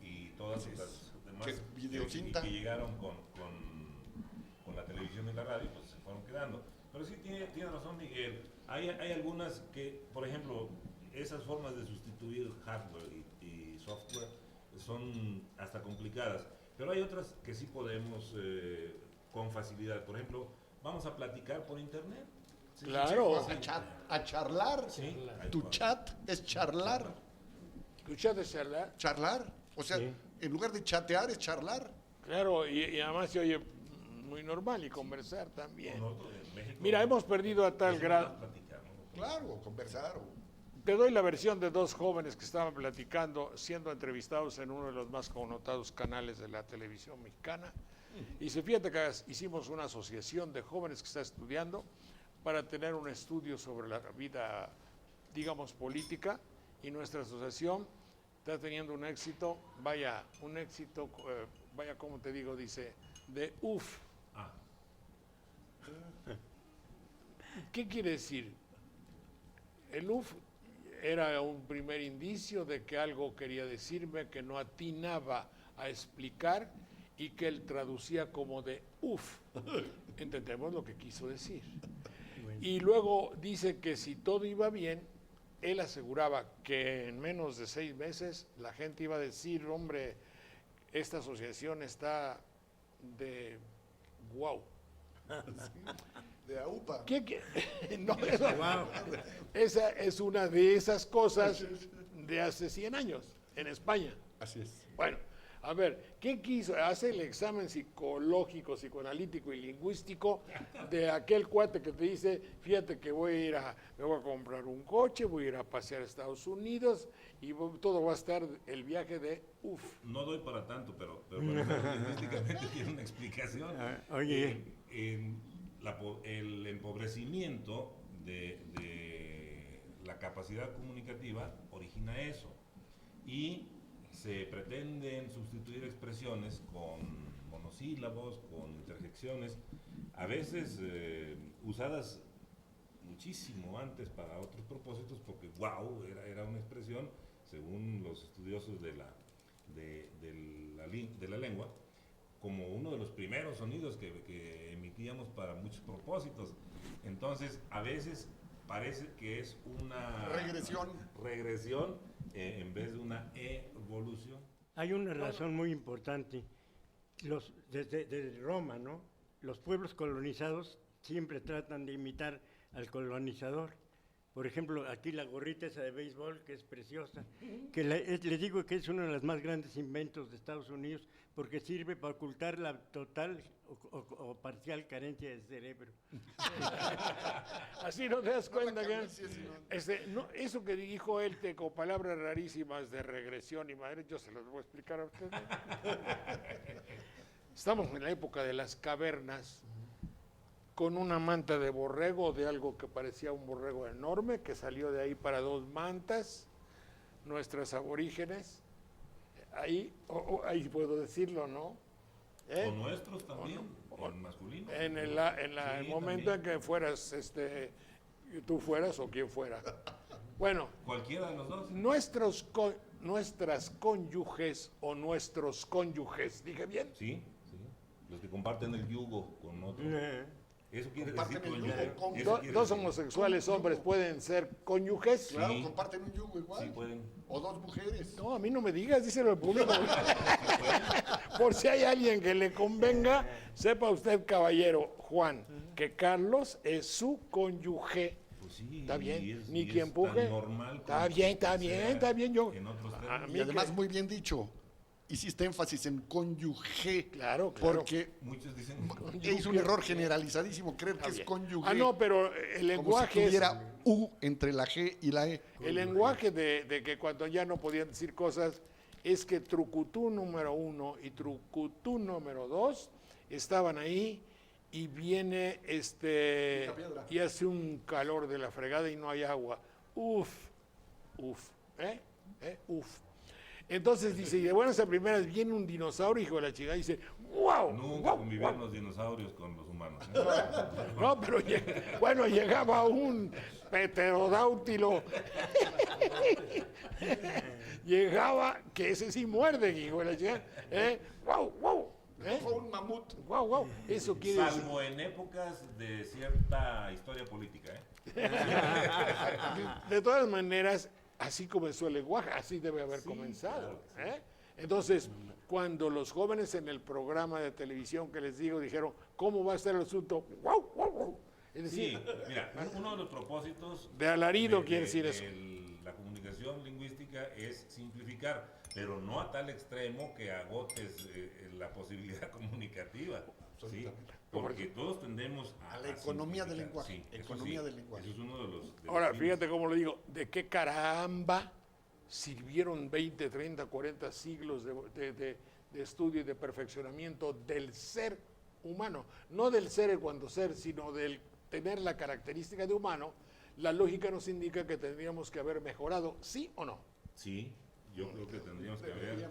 y todas Así las es. demás Que videocinta. y que llegaron con la televisión y la radio, pues se fueron quedando. Pero sí tiene razón Miguel. Hay algunas que, por ejemplo, esas formas de sustituir hardware y software son hasta complicadas. Pero hay otras que sí podemos con facilidad. Por ejemplo, vamos a platicar por internet. Claro. A charlar. Sí. Tu chat es charlar. ¿Escuchaste charlar? Charlar. O sea, Sí. en lugar de chatear es charlar. Claro, y además se oye muy normal y conversar también. Nosotros en México, Mira, hemos perdido a tal eso grado. no es platicar, ¿no? Claro, conversar. Te doy la versión de dos jóvenes que estaban platicando, siendo entrevistados en uno de los más connotados canales de la televisión mexicana. Y se fíjate que hicimos una asociación de jóvenes que está estudiando para tener un estudio sobre la vida, digamos, política. Y nuestra asociación está teniendo un éxito, vaya, como te digo, dice, de UF. Ah, ¿Qué quiere decir? El UF era un primer indicio de que algo quería decirme que no atinaba a explicar y que él traducía como de UF. Entendemos lo que quiso decir. Y luego dice que si todo iba bien, él aseguraba que en menos de 6 meses la gente iba a decir, hombre, esta asociación está de wow. De AUPA. No, esa es una de esas cosas de hace 100 años en España. Así es. Bueno, a ver, ¿qué quiso? Hace el examen psicológico, psicoanalítico y lingüístico de aquel cuate que te dice, fíjate que me voy a comprar un coche, voy a ir a pasear a Estados Unidos y todo va a estar el viaje de UF. no doy para tanto, pero lingüísticamente tiene una explicación. Oye. El empobrecimiento de la capacidad comunicativa origina eso. Y se pretenden sustituir expresiones con monosílabos, con interjecciones, a veces usadas muchísimo antes para otros propósitos, porque wow, era una expresión, según los estudiosos de la lengua, como uno de los primeros sonidos que emitíamos para muchos propósitos. Entonces, a veces parece que es una regresión en vez de una evolución. Hay una razón muy importante. Desde Roma, ¿no? Los pueblos colonizados siempre tratan de imitar al colonizador. Por ejemplo, aquí la gorrita esa de béisbol, que es preciosa, que les digo que es uno de los más grandes inventos de Estados Unidos, porque sirve para ocultar la total o parcial carencia de cerebro. Así no te das cuenta que cambies, sí, sí, no. eso que dijo él, con palabras rarísimas de regresión y madre, yo se las voy a explicar a ustedes. Estamos en la época de las cavernas, con una manta de borrego, de algo que parecía un borrego enorme, que salió de ahí para 2 mantas, nuestras aborígenes, ahí puedo decirlo, ¿no? O nuestros también, en masculino. En el Sí, momento también. en que fueras, tú fueras o quien fuera. Bueno, Cualquiera de los dos. nuestras cónyuges o nuestros cónyuges, ¿dije bien? Sí, sí. Los que comparten el yugo con otros. Eso quiere Comparten decir el cónyuge. yugo con- Eso quiere Dos decir. homosexuales hombres pueden ser cónyuges. Claro, Sí. comparten un yugo igual. Sí pueden. O 2 mujeres. No, a mí no me digas, díselo al público. Por si hay alguien que le convenga, sepa usted, caballero Juan, que Carlos es su cónyuge. Pues sí. Está bien, y es- ni y quien es tan empuje. normal Está como bien, que está bien, sea está bien. Yo, En otros a términos. mí Y además, que- muy bien dicho, hiciste énfasis en cónyuge. Claro, claro. Porque Muchos dicen. es un error generalizadísimo creer que Está es bien. cónyuge. Ah, no, pero el como si lenguaje es... tuviera U entre la G y la E. El lenguaje de que cuando ya no podían decir cosas es que trucutú número 1 y trucutú número 2 estaban ahí y viene Pica piedra. y hace un calor de la fregada y no hay agua. Uf, uf. Entonces dice, y de buenas a primeras viene un dinosaurio, hijo de la chica, y dice, wow, Nunca wow, convivieron wow". los dinosaurios con los humanos. No, pero bueno, llegaba un pterodáutilo. Llegaba, que ese sí muerde, hijo de la chica. Wow, wow. Fue un mamut. Wow, wow. Eso quiere decir. Salvo en épocas de cierta historia política. De todas maneras, así comenzó el lenguaje, así debe haber comenzado. Entonces, cuando los jóvenes en el programa de televisión que les digo dijeron, ¿cómo va a ser el asunto? ¡Wow, wow, wow! Es decir, Sí, mira, uno de los propósitos de alarido quiere decir eso. La comunicación lingüística es simplificar, pero no a tal extremo que agotes la posibilidad comunicativa. ¿Sí? Porque todos tendemos A la economía del simplificar. lenguaje, Sí, eso economía sí, del lenguaje. Eso es uno de los Ahora, fines. fíjate cómo lo digo, de qué caramba sirvieron 20, 30, 40 siglos de estudio y de perfeccionamiento del ser humano. No del ser en cuanto ser, sino del tener la característica de humano. La lógica nos indica que tendríamos que haber mejorado, ¿sí o no? Sí, yo creo que tendríamos que haber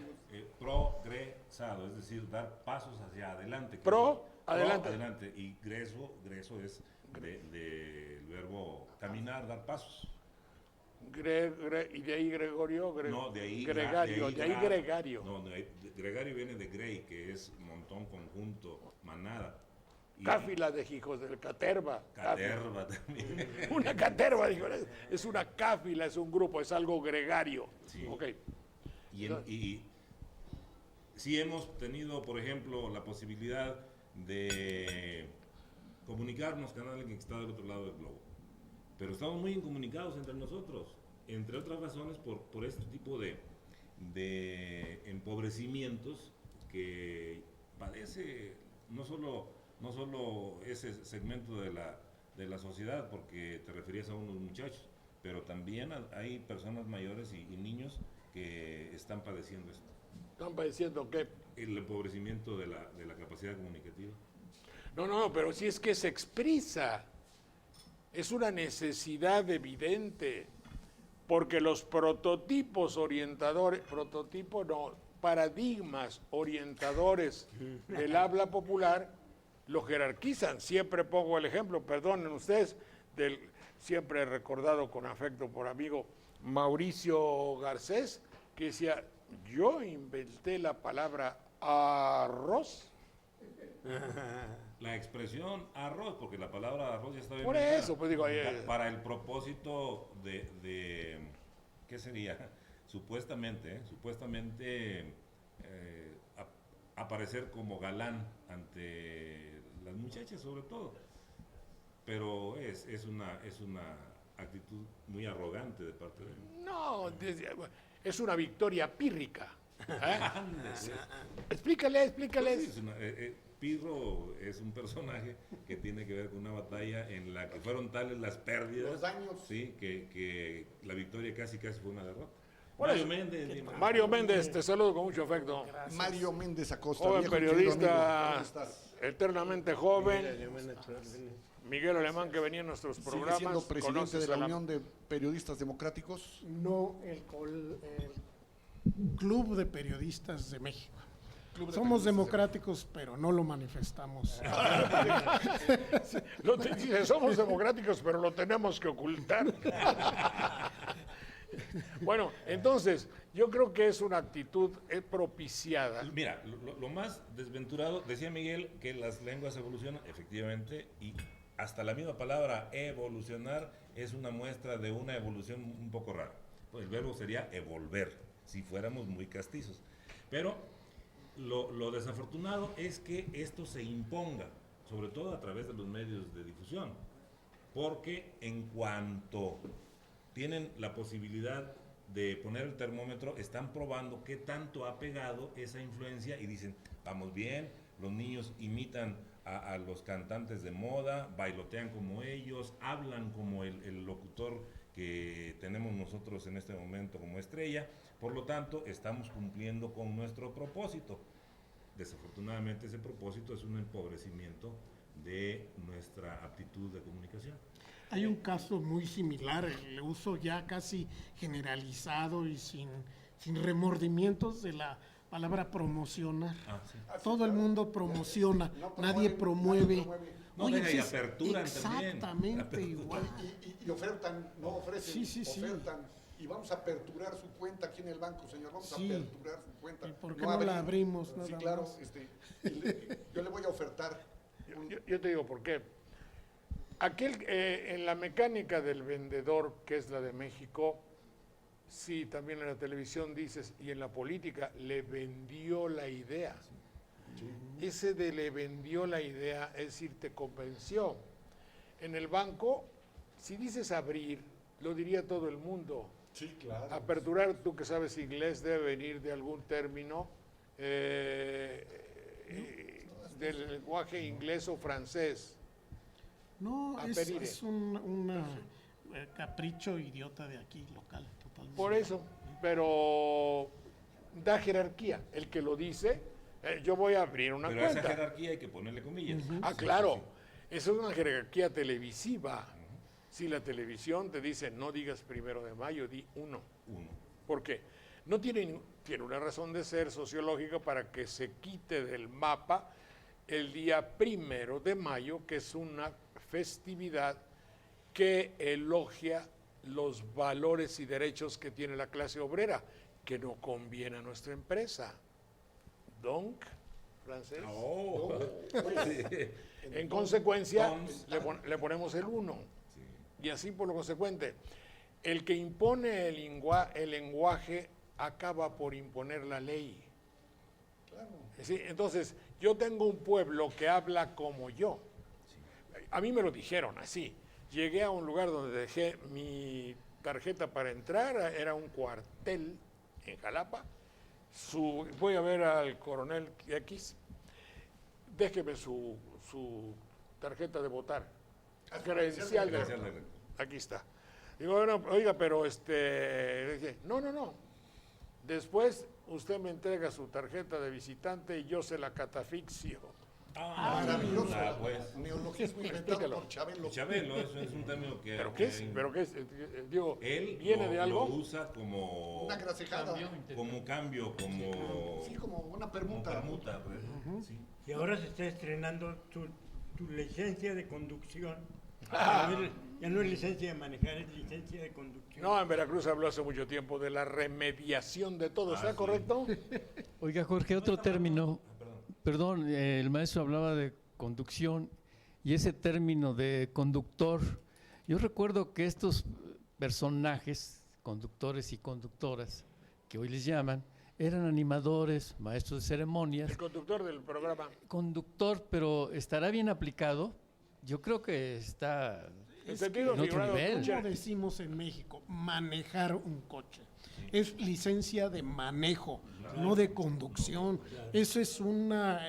progresado, es decir, dar pasos hacia adelante. Adelante. Adelante. Y greso es del verbo caminar, dar pasos. Y de ahí Gregorio, No, de ahí Gregario, de ahí Gregario. No, gregario viene de grey, que es montón, conjunto, manada. Y Cáfila de hijos del caterva. caterva también. Una caterva, dijo, es una cáfila, es un grupo, es algo gregario. Sí. Ok. Y sí hemos tenido, por ejemplo, la posibilidad de comunicarnos con alguien que está del otro lado del globo. Pero estamos muy incomunicados entre nosotros, entre otras razones por este tipo de empobrecimientos que padece no solo ese segmento de la sociedad, porque te referías a unos muchachos, pero también hay personas mayores y niños que están padeciendo esto. ¿Están padeciendo qué? El empobrecimiento de la capacidad comunicativa. No, pero si es que se expresa, es una necesidad evidente, porque los paradigmas orientadores del habla popular lo jerarquizan. Siempre pongo el ejemplo, perdonen ustedes, del siempre recordado con afecto por amigo Mauricio Garcés, que decía, yo inventé la palabra arroz. La expresión arroz, porque la palabra arroz ya está bien Por inventada. eso, pues digo, para el propósito de ¿qué sería? Supuestamente aparecer como galán ante las muchachas sobre todo. Pero es una actitud muy arrogante de parte de él. No, es una victoria pírrica. Explícale. Sí, Pirro es un personaje que tiene que ver con una batalla en la que fueron tales las pérdidas, Los daños. sí, que la victoria casi fue una derrota. Por eso, Mario Méndez, te saludo con mucho afecto. Mario Méndez Acosta, Joven viejo y querido amigo, periodista, ¿cómo estás? eternamente joven. Miguel Alemán, que venía en nuestros ¿Sigue programas. siendo presidente conoces de la a Unión de Periodistas Democráticos? No, el Club de Periodistas de México. Club de Somos Periodistas democráticos, pero no lo manifestamos. Dice, somos democráticos, pero lo tenemos que ocultar. Bueno, entonces, yo creo que es una actitud propiciada. Mira, lo más desventurado, decía Miguel que las lenguas evolucionan, efectivamente, y hasta la misma palabra evolucionar es una muestra de una evolución un poco rara. Pues el verbo sería evolver, si fuéramos muy castizos. Pero lo desafortunado es que esto se imponga, sobre todo a través de los medios de difusión, porque en cuanto tienen la posibilidad de poner el termómetro, están probando qué tanto ha pegado esa influencia y dicen, vamos bien, los niños imitan a los cantantes de moda, bailotean como ellos, hablan como el locutor que tenemos nosotros en este momento como estrella, por lo tanto estamos cumpliendo con nuestro propósito. Desafortunadamente ese propósito es un empobrecimiento de nuestra aptitud de comunicación. Hay un caso muy similar, el uso ya casi generalizado y sin remordimientos de la palabra promocionar. Sí. Todo el mundo promociona, No nadie promueve. No, Oye, deja, sí, y aperturan exactamente también. igual. Y ofertan, no ofrecen, Sí. ofertan. Y vamos a aperturar su cuenta aquí en el banco, señor. Vamos Sí. a aperturar su cuenta. ¿Y por qué no la abrimos Sí, nada claro. más? Yo le voy a ofertar. Yo te digo por qué. En la mecánica del vendedor, que es la de México, sí, también en la televisión dices, y en la política, le vendió la idea. Ese de le vendió la idea, es decir, te convenció. En el banco, si dices abrir, lo diría todo el mundo. Sí, claro. Aperturar, tú que sabes inglés, debe venir de algún término del lenguaje inglés o francés. No, Aperire. es un capricho idiota de aquí, local, totalmente. Por eso, pero da jerarquía. El que lo dice, yo voy a abrir una Pero a esa cuenta. jerarquía hay que ponerle comillas. Ah, Sí, claro, sí, eso es una jerarquía televisiva. Si la televisión te dice no digas 1 de mayo, di 1. sí. Uno. ¿Por qué? No tiene una razón de ser sociológica para que se quite del mapa el día 1 de mayo, que es una festividad que elogia los valores y derechos que tiene la clase obrera, que no conviene a nuestra empresa. Donc, francés. Oh. Sí. En consecuencia, Tons. le ponemos el 1. Sí. Y así por lo consecuente, el que impone el lenguaje acaba por imponer la ley. ¿Sí? Entonces, yo tengo un pueblo que habla como yo. A mí me lo dijeron así. Llegué a un lugar donde dejé mi tarjeta para entrar, era un cuartel en Jalapa. Voy a ver al coronel X, déjeme su tarjeta de votar, credencial de... Credencial de- Aquí está. Digo, bueno, oiga, pero dije, no. Después usted me entrega su tarjeta de visitante y yo se la catafixio. Maravilloso. Pues. Neologismo inventado Explícalo. por Chabelo. Chabelo, eso es un término que... ¿Pero qué es? Digo, Él ¿viene de algo? lo usa como... Una grasejada. Como cambio, como... Sí, como una como permuta. permuta, pues, sí. Y ahora se está estrenando tu licencia de conducción. Ya no es licencia de manejar, es licencia de conducción. No, en Veracruz habló hace mucho tiempo de la remediación de todo, ¿está sí. correcto? Oiga, Jorge, otro término. Perdón, el maestro hablaba de conducción y ese término de conductor. Yo recuerdo que estos personajes, conductores y conductoras, que hoy les llaman, eran animadores, maestros de ceremonias. El conductor del programa. Conductor, pero ¿estará bien aplicado? Yo creo que está En Es sentido En otro figurado, nivel. Kutcher, como decimos en México, manejar un coche. Es licencia de manejo, no de conducción. Eso es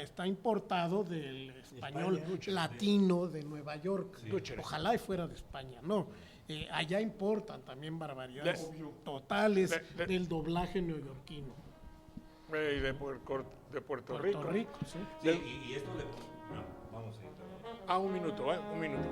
está importado del español latino de Nueva York. Ojalá y fuera de España, no. Allá importan también barbaridades totales del doblaje neoyorquino. de Puerto Rico. Puerto Rico, sí. Sí, y esto le... No, vamos a ir. Ah, un minuto, un minuto.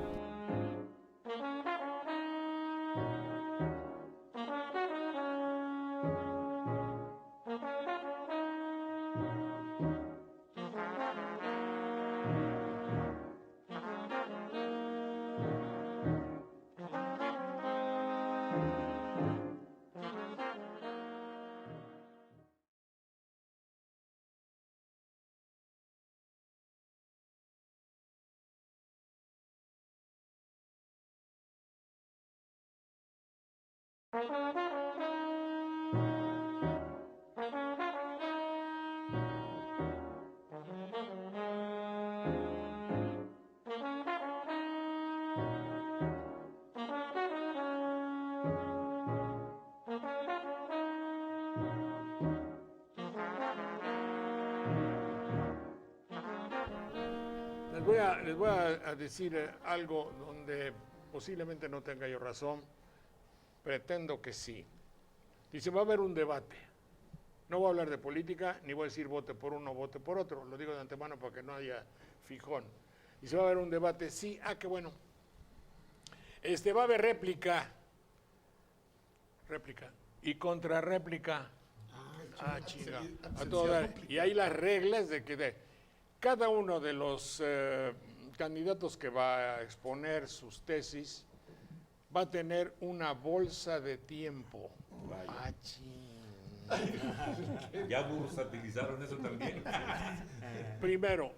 Les voy a decir algo donde posiblemente no tenga yo razón. Pretendo que sí. Dice, va a haber un debate. No voy a hablar de política, ni voy a decir vote por uno o vote por otro. Lo digo de antemano para que no haya fijón. Dice, va a haber un debate, sí. Ah, qué bueno. Va a haber réplica. Réplica. Y contrarréplica. Chinga. A todo dar. Y hay las reglas de que cada uno de los candidatos que va a exponer sus tesis va a tener una bolsa de tiempo. ¿Ya bursatilizaron eso también? Primero,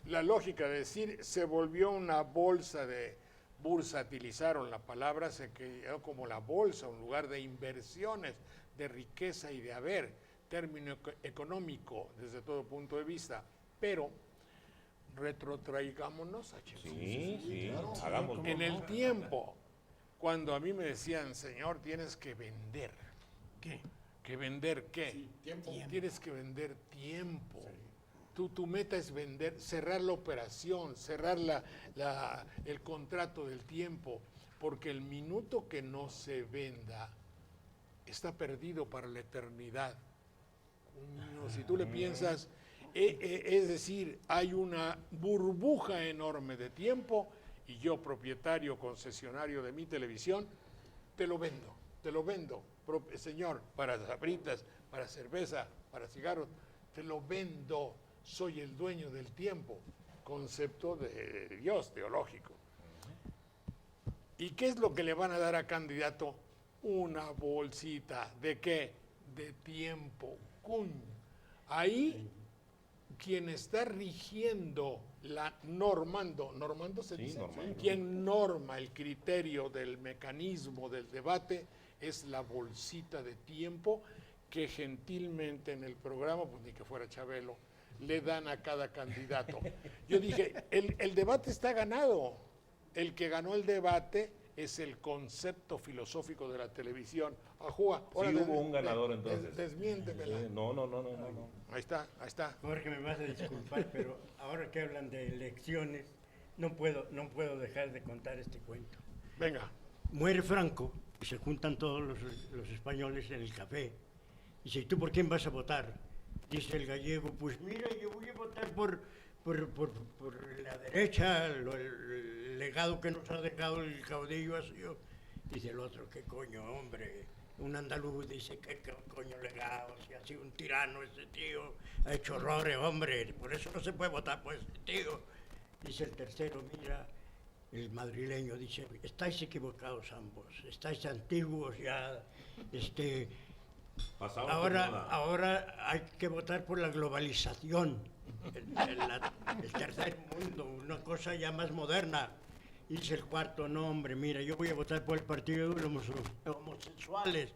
la lógica de decir se volvió una bolsa de... Bursatilizaron la palabra, se quedó como la bolsa, un lugar de inversiones, de riqueza y de haber, término económico desde todo punto de vista. Pero retrotraigámonos a Sí, hagámoslo. en el tiempo, cuando a mí me decían, señor, tienes que vender. ¿Qué? ¿Que vender qué? Sí, tiempo. Tienes que vender tiempo. Tu meta es vender, cerrar la operación, cerrar el contrato del tiempo, porque el minuto que no se venda está perdido para la eternidad. Si tú le piensas, es decir, hay una burbuja enorme de tiempo y yo, propietario, concesionario de mi televisión, te lo vendo, señor, para sabritas, para cerveza, para cigarros, te lo vendo, soy el dueño del tiempo, concepto de Dios teológico. ¿Y qué es lo que le van a dar a candidato? Una bolsita, ¿de qué? De tiempo, Ahí, quien está rigiendo, normando se dice, quien norma el criterio del mecanismo del debate es la bolsita de tiempo que gentilmente en el programa, pues ni que fuera Chabelo, le dan a cada candidato. Yo dije, el debate está ganado. El que ganó el debate es el concepto filosófico de la televisión. Ajúa, Sí hubo un ganador entonces. Desmiéntemela. No. Ahí está. Jorge, me vas a disculpar, pero ahora que hablan de elecciones, no puedo dejar de contar este cuento. Venga. Muere Franco y se juntan todos los españoles en el café. Dice, ¿y tú por quién vas a votar? Dice el gallego, pues mira, yo voy a votar por la derecha, el legado que nos ha dejado el caudillo ha sido. Dice el otro, ¿qué coño, hombre? Un andaluz dice, ¿qué coño legado? Si ha sido un tirano ese tío, ha hecho horrores, hombre, por eso no se puede votar por ese tío. Dice el tercero, mira, el madrileño dice, estáis equivocados ambos, estáis antiguos ya, Ahora hay que votar por la globalización, el tercer mundo, una cosa ya más moderna. Dice el cuarto, no hombre, mira, yo voy a votar por el partido de los homosexuales.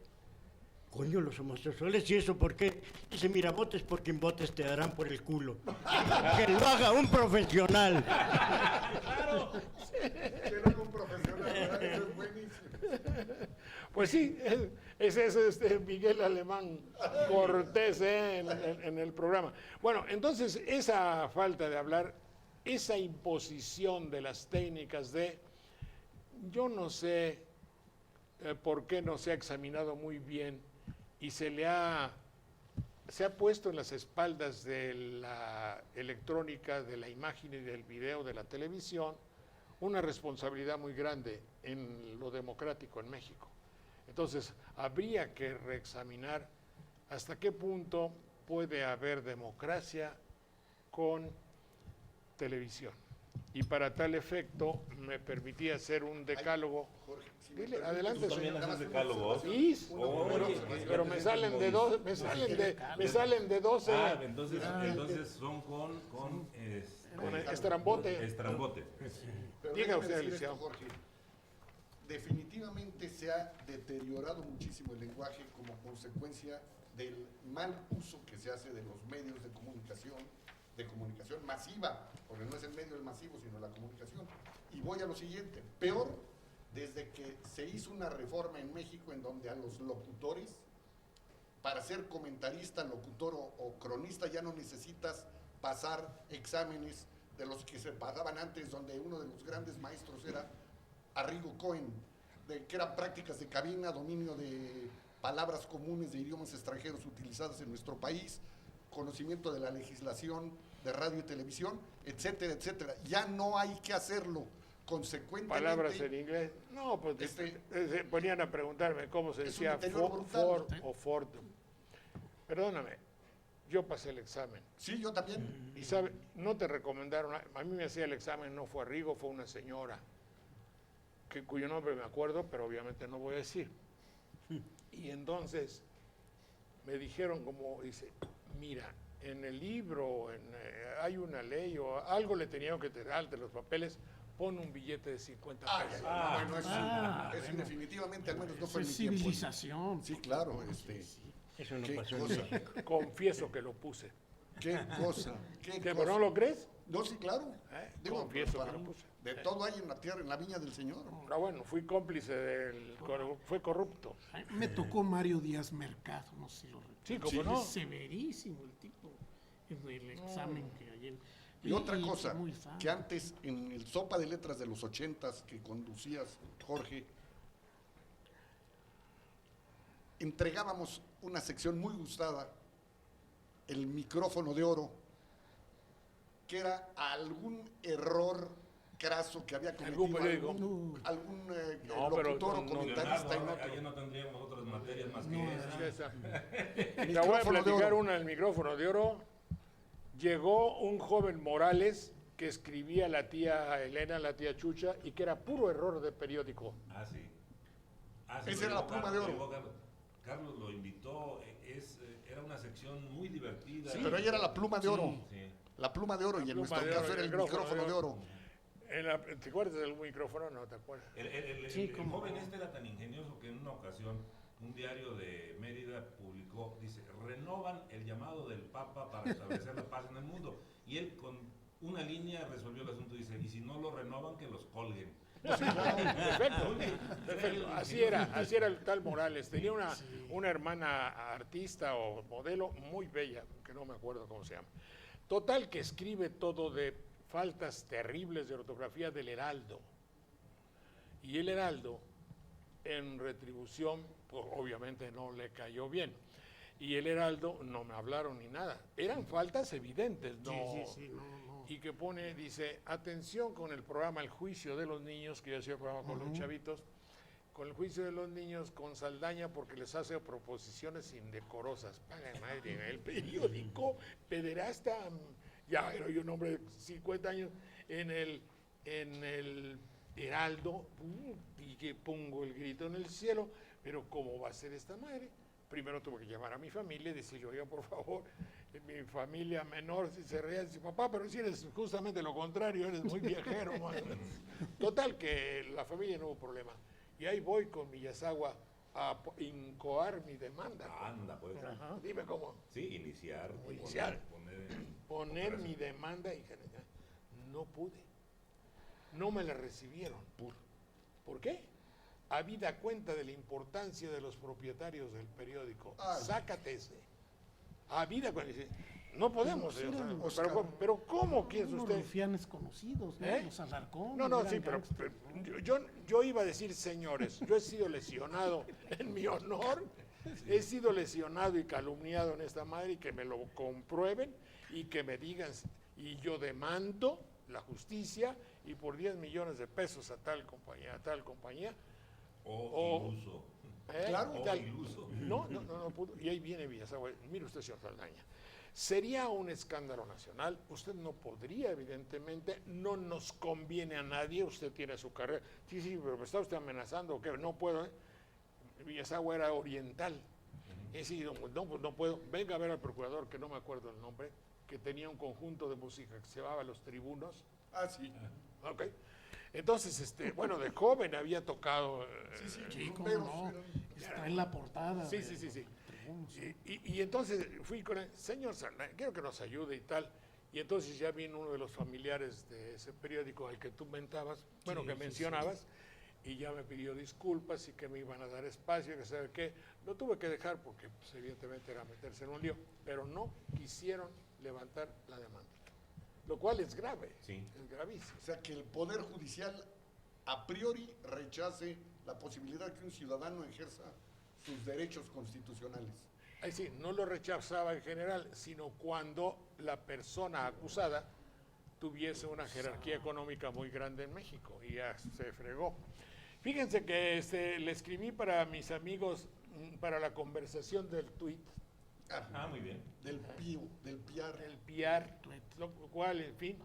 Coño, los homosexuales, ¿y eso por qué? Dice, mira, votes por quien votes, te darán por el culo. Que lo haga un profesional. Claro. Que lo haga un profesional. Pues sí, ese es Miguel Alemán Cortés en el programa. Bueno, entonces esa falta de hablar, esa imposición de las técnicas yo no sé por qué no se ha examinado muy bien y se ha puesto en las espaldas de la electrónica, de la imagen y del video, de la televisión, una responsabilidad muy grande en lo democrático en México. Entonces, habría que reexaminar hasta qué punto puede haber democracia con televisión. Y para tal efecto, me permití hacer un decálogo. Jorge, si me Dile, permites, adelante, ¿Tú también señor. haces decálogos? Sí, Oye, pero me salen de 12, me salen de 12 Ah, entonces son con estrambote. estrambote. Pero Diga déjame usted, decir licenciado. esto, Jorge. Definitivamente se ha deteriorado muchísimo el lenguaje como consecuencia del mal uso que se hace de los medios de comunicación masiva, porque no es el medio el masivo, sino la comunicación. Y voy a lo siguiente, peor, desde que se hizo una reforma en México en donde a los locutores, para ser comentarista, locutor o cronista, ya no necesitas pasar exámenes de los que se pagaban antes, donde uno de los grandes maestros era Arrigo Cohen, que eran prácticas de cabina, dominio de palabras comunes de idiomas extranjeros utilizadas en nuestro país, conocimiento de la legislación de radio y televisión, etcétera, etcétera. Ya no hay que hacerlo. Consecuentemente, Palabras en inglés. No, pues se ponían a preguntarme cómo se es un decía deterioro brutal. Ford o Ford. Perdóname, yo pasé el examen. Sí, yo también. Y sabe, no te recomendaron, a mí me hacía el examen, no fue Arrigo, fue una señora, cuyo nombre me acuerdo, pero obviamente no voy a decir. Y entonces me dijeron, como dice, mira, en el libro hay una ley o algo le tenían que tirar de los papeles, pon un billete de 50 pesos. Bueno, eso definitivamente, al menos no fue en mi tiempo. Civilización. Sí, claro. Eso no Qué pasó en cosa, México. Confieso que lo puse. qué cosa, qué ¿Que cosa. no lo crees? No, sí, claro. Confieso que lo puse. De todo hay en la tierra, en la viña del Señor. Ah, bueno, fui cómplice fue corrupto. Me tocó Mario Díaz Mercado, no sé si lo recuerdo. Sí, cómo no. Severísimo el tipo, en el examen que ayer. Y otra cosa, muy fan. que antes en el Sopa de Letras de los 80s que conducías, Jorge, entregábamos una sección muy gustada, el micrófono de oro, que era algún error craso que había cometido Algún periódico. algún No, pero locutor o no, comentarista en Leonardo, otro. allá no tendríamos otras materias más que No, esa. Te voy a Micrófono de platicar oro. una del micrófono de oro. Llegó un joven Morales que escribía la tía Elena, la tía Chucha, y que era puro error de periódico. Ah, sí. Esa era la pluma de oro. llegó Carlos lo invitó, era una sección muy divertida. Pero ella era la pluma de oro. Sí. La pluma de oro, y en pluma nuestro de caso oro, era el el micrófono de oro. ¿Te acuerdas del micrófono? No, ¿te acuerdas? El joven era tan ingenioso que en una ocasión un diario de Mérida publicó, dice, renovan el llamado del Papa para establecer la paz en el mundo. Y él con una línea resolvió el asunto, dice, y si no lo renovan, que los colguen. Perfecto, perfecto. Así era el tal Morales. Tenía una hermana artista o modelo muy bella, que no me acuerdo cómo se llama. Total, que escribe todo de faltas terribles de ortografía del Heraldo. Y el Heraldo, en retribución, pues obviamente no le cayó bien. Y el Heraldo no me hablaron ni nada. Eran faltas evidentes, ¿no? Sí, no. Y que pone, dice, atención con el programa El Juicio de los Niños, que yo hacía el programa con los chavitos, con el Juicio de los Niños, con Saldaña, porque les hace proposiciones indecorosas. Paga madre, el periódico pederasta, ya era yo un hombre de 50 años, en el Heraldo, y que pongo el grito en el cielo, pero ¿cómo va a ser esta madre? Primero tuve que llamar a mi familia y decirle, oiga, por favor, mi familia menor, si se rea, dice, papá, pero si eres justamente lo contrario, eres muy viajero. Total, que la familia no hubo problema. Y ahí voy con Miyazawa a incoar mi demanda. Anda, pues. Ajá. Dime cómo. Sí, iniciar. Poner mi demanda y no pude. No me la recibieron. ¿Por qué? habida cuenta de la importancia de los propietarios del periódico. Ay. Sácate ese. Habida cuenta. Dice, no podemos. Pero, Pero ¿cómo quieres Unos usted? rufianes conocidos, ¿no? ¿Eh? Los Alarcón. No, eran sí, pero gángsters. yo iba a decir, señores, yo he sido lesionado en mi honor, he sido lesionado y calumniado en esta madre y que me lo comprueben y que me digan, y yo demando la justicia y por 10 millones de pesos a tal compañía, O iluso. ¿eh? Claro. Y O tal. iluso. No pudo. Y ahí viene Villasagua. Mire usted, señor Saldaña. Sería un escándalo nacional. Usted no podría, evidentemente, no nos conviene a nadie. Usted tiene su carrera. Sí, pero ¿me está usted amenazando o qué? No puedo. Villasagua era oriental. Es decir, no, pues no puedo. Venga a ver al procurador, que no me acuerdo el nombre, que tenía un conjunto de música que se llamaba Los Tribunos. Ah, sí. Ok. Entonces, bueno, de joven había tocado. Sí, cómo Pero- no. Está en la portada. Sí, de sí, sí, los sí. Tribunos, sí. Y entonces fui con él, señor Saldaña, quiero que nos ayude y tal. Y entonces ya vino uno de los familiares de ese periódico al que tú mencionabas, y ya me pidió disculpas y que me iban a dar espacio, que sabe qué. Lo tuve que dejar porque pues, evidentemente era meterse en un lío, pero no quisieron levantar la demanda. Lo cual es grave, Sí. es gravísimo. O sea, que el Poder Judicial a priori rechace la posibilidad que un ciudadano ejerza sus derechos constitucionales. Ahí sí, no lo rechazaba en general, sino cuando la persona acusada tuviese una jerarquía económica muy grande en México y ya se fregó. Fíjense que le escribí para mis amigos para la conversación del tuit, Ah, muy bien. Del PIO, del PIAR. el PR, lo cual, en fin,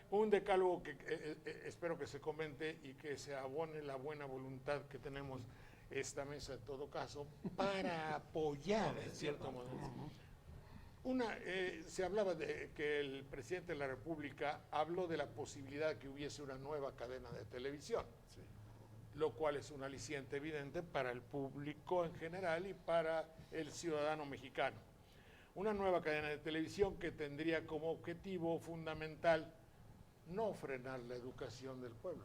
un decálogo que espero que se comente y que se abone la buena voluntad que tenemos esta mesa en todo caso para apoyar, en cierto modo. Se hablaba de que el presidente de la República habló de la posibilidad que hubiese una nueva cadena de televisión, lo cual es un aliciente evidente para el público en general y para el ciudadano mexicano. Una nueva cadena de televisión que tendría como objetivo fundamental no frenar la educación del pueblo.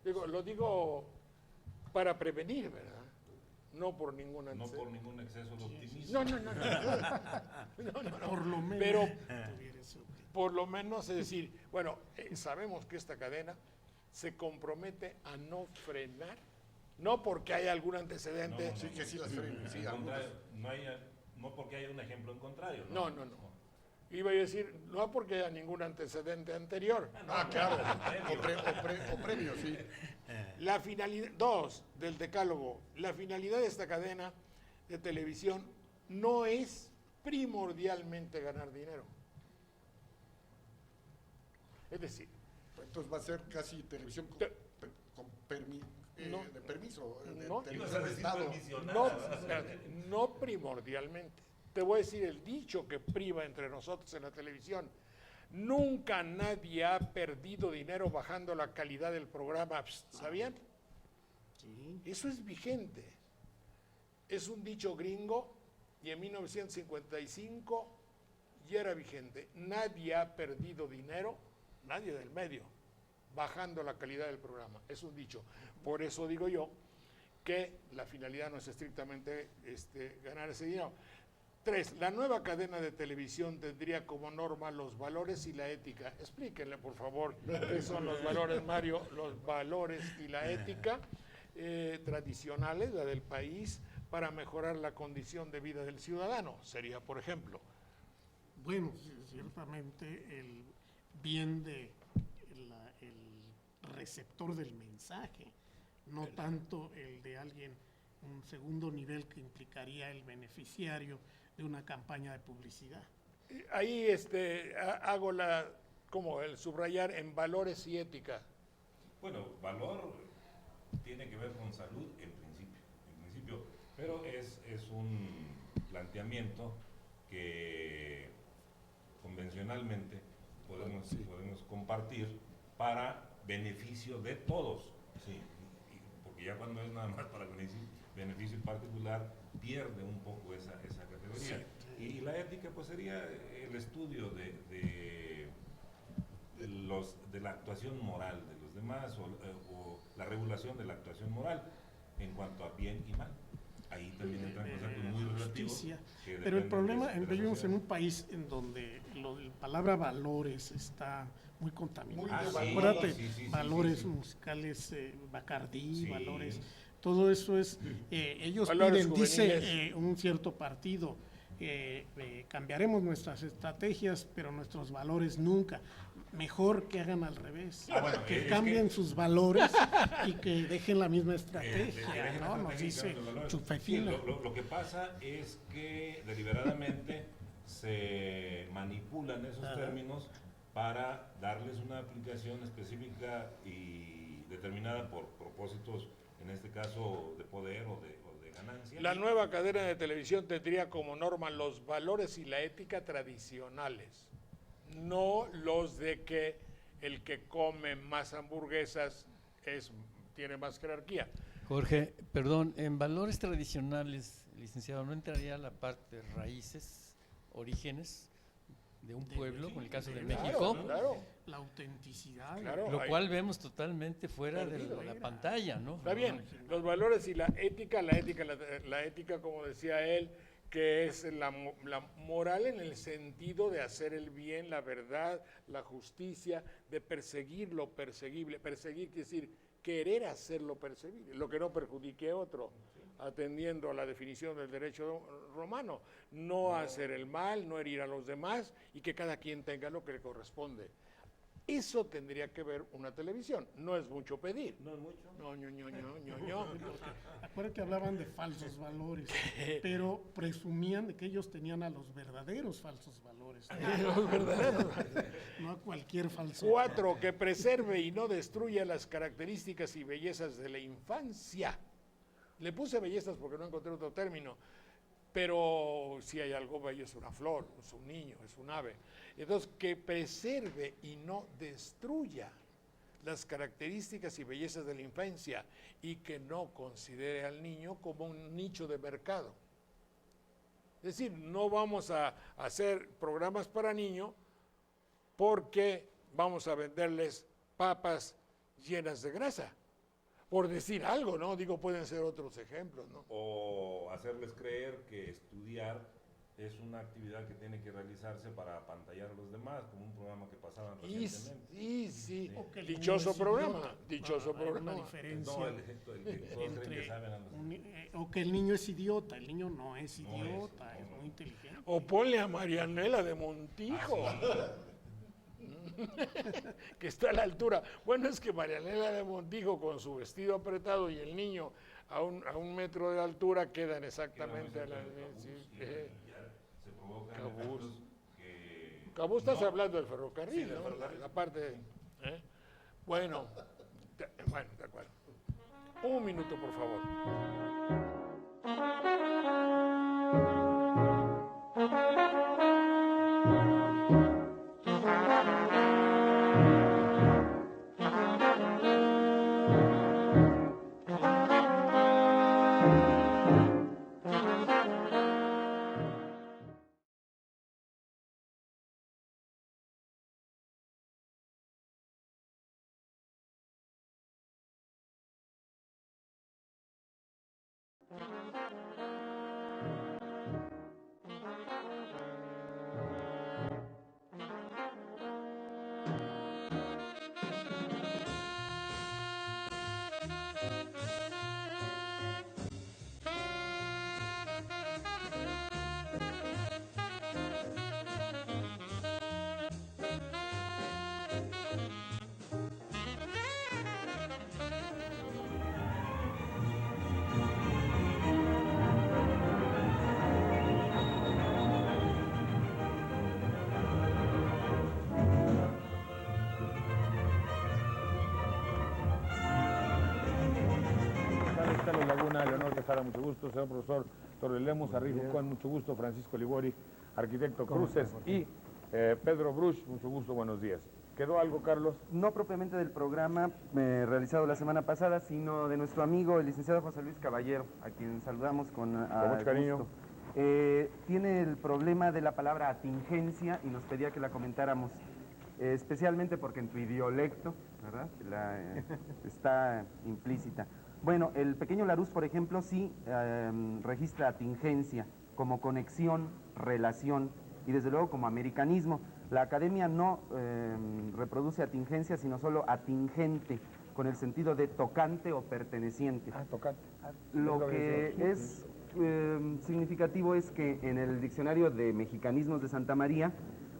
Lo digo para prevenir, ¿verdad? No por ningún No por antecedente. ningún exceso de optimismo. No. Por lo menos. Pero tuviera ese objetivo. por lo menos es decir, bueno, sabemos que esta cadena se compromete a no frenar, no porque haya algún antecedente. Sí, que sí las frena, sí, Al algunos. contrario, no porque haya un ejemplo en contrario. No. Iba a decir, no porque haya ningún antecedente anterior. Ah, claro. O premio, sí. La finalidad, 2 del decálogo, la finalidad de esta cadena de televisión no es primordialmente ganar dinero. Es decir, Entonces va a ser casi televisión con, Te- con No. de permiso, de No. Ibas a televisión de decir Estado. permisionada. no primordialmente. Te voy a decir el dicho que priva entre nosotros en la televisión. Nunca nadie ha perdido dinero bajando la calidad del programa. ¿Sabían? Sí. Eso es vigente. Es un dicho gringo y en 1955 ya era vigente. Nadie ha perdido dinero, nadie del medio, bajando la calidad del programa. Es un dicho. Por eso digo yo que la finalidad no es estrictamente ganar ese dinero. 3. La nueva cadena de televisión tendría como norma los valores y la ética. Explíquenle, por favor, qué son los valores, Mario. Los valores y la ética tradicionales, la del país, para mejorar la condición de vida del ciudadano. Sería, por ejemplo, Bueno, ciertamente el bien de el receptor del mensaje, no tanto el de alguien, un segundo nivel que implicaría el beneficiario de una campaña de publicidad. ahí hago como el subrayar en valores y ética. Bueno, valor tiene que ver con salud en principio, pero es un planteamiento que convencionalmente podemos compartir para beneficio de todos, sí, porque ya cuando es nada más para beneficio particular pierde un poco esa categoría. Y la ética pues sería el estudio de de la actuación moral de los demás o la regulación de la actuación moral en cuanto a bien y mal. Ahí también entran conceptos muy relativos. Justicia. Que Pero el dependen problema, de la vivimos en sociedad. un país en donde la palabra valores está muy contaminada. Muy sí, Acuérdate, sí, valores sí. musicales, Bacardí, Sí. valores, todo eso es, ellos Valores piden, dice juveniles. un cierto partido, cambiaremos nuestras estrategias, pero nuestros valores nunca. Mejor que hagan al revés, Bueno, que es cambien que- sus valores y que dejen la misma Que estrategia, dejen ¿no? la Nos estrategia dice y los valores. Chufefina. Sí, lo que pasa es que deliberadamente se manipulan esos términos para darles una aplicación específica y determinada por propósitos, en este caso de poder o de ganancia. La nueva cadena de televisión tendría como norma los valores y la ética tradicionales, no los de que el que come más hamburguesas tiene más jerarquía. Jorge, perdón, en valores tradicionales, licenciado, ¿no entraría la parte de raíces, orígenes de un pueblo, como el caso de México? Claro, La autenticidad. claro. Lo ahí- cual vemos totalmente fuera de Perdido, la pantalla, ¿no? Está bien, los valores y la ética, como decía él, que es la moral en el sentido de hacer el bien, la verdad, la justicia, de perseguir lo perseguible. Perseguir quiere decir querer hacer lo perseguible, lo que no perjudique a otro, atendiendo a la definición del derecho romano. No hacer el mal, no herir a los demás y que cada quien tenga lo que le corresponde. Eso tendría que ver una televisión. No es mucho pedir. No es mucho. No, ño. Acuérdate que hablaban de falsos valores, pero presumían de que ellos tenían a los verdaderos falsos valores. Los verdaderos. No a cualquier falso. 4, que preserve y no destruya las características y bellezas de la infancia. Le puse bellezas porque no encontré otro término, pero si hay algo bello es una flor, es un niño, es un ave. Entonces, que preserve y no destruya las características y bellezas de la infancia y que no considere al niño como un nicho de mercado. Es decir, no vamos a hacer programas para niños porque vamos a venderles papas llenas de grasa. Por decir algo, ¿no? Digo, pueden ser otros ejemplos, ¿no? O hacerles creer que estudiar es una actividad que tiene que realizarse para apantallar a los demás, como un programa que pasaban recientemente. Sí. O que el Dichoso niño es programa, idiota. dichoso Hay una programa. diferencia No, el que todos creen que entre saben a los o que el niño es idiota. El niño no es No es, idiota, no, es no. muy inteligente. O ponle a Marianela de Montijo, que está a la altura. Bueno, es que Marianela de Montijo con su vestido apretado y el niño a un metro de altura quedan exactamente a la se provocan Cabús. efectos que Cabú, estás no- hablando del ferrocarril, Sí, del ¿no? ferrocarril. La parte, Bueno, de acuerdo. Un minuto, por favor. Carlos Laguna, Leonor Quesada, mucho gusto. Señor profesor Torres Lemus, Arrigo Juan, mucho gusto. Francisco Ligori, arquitecto Cruces. Y Pedro Bruch, mucho gusto, buenos días. ¿Quedó algo, Carlos? No propiamente del programa realizado la semana pasada, sino de nuestro amigo, el licenciado José Luis Caballero, a quien saludamos con mucho cariño. gusto. Tiene el problema de la palabra atingencia y nos pedía que la comentáramos. especialmente porque en tu idiolecto, ¿verdad? Está implícita. Bueno, el pequeño Larousse, por ejemplo, sí registra atingencia como conexión, relación y desde luego como americanismo. La academia no reproduce atingencia, sino solo atingente, con el sentido de tocante o perteneciente. Tocante. Lo que es significativo es que en el diccionario de mexicanismos de Santa María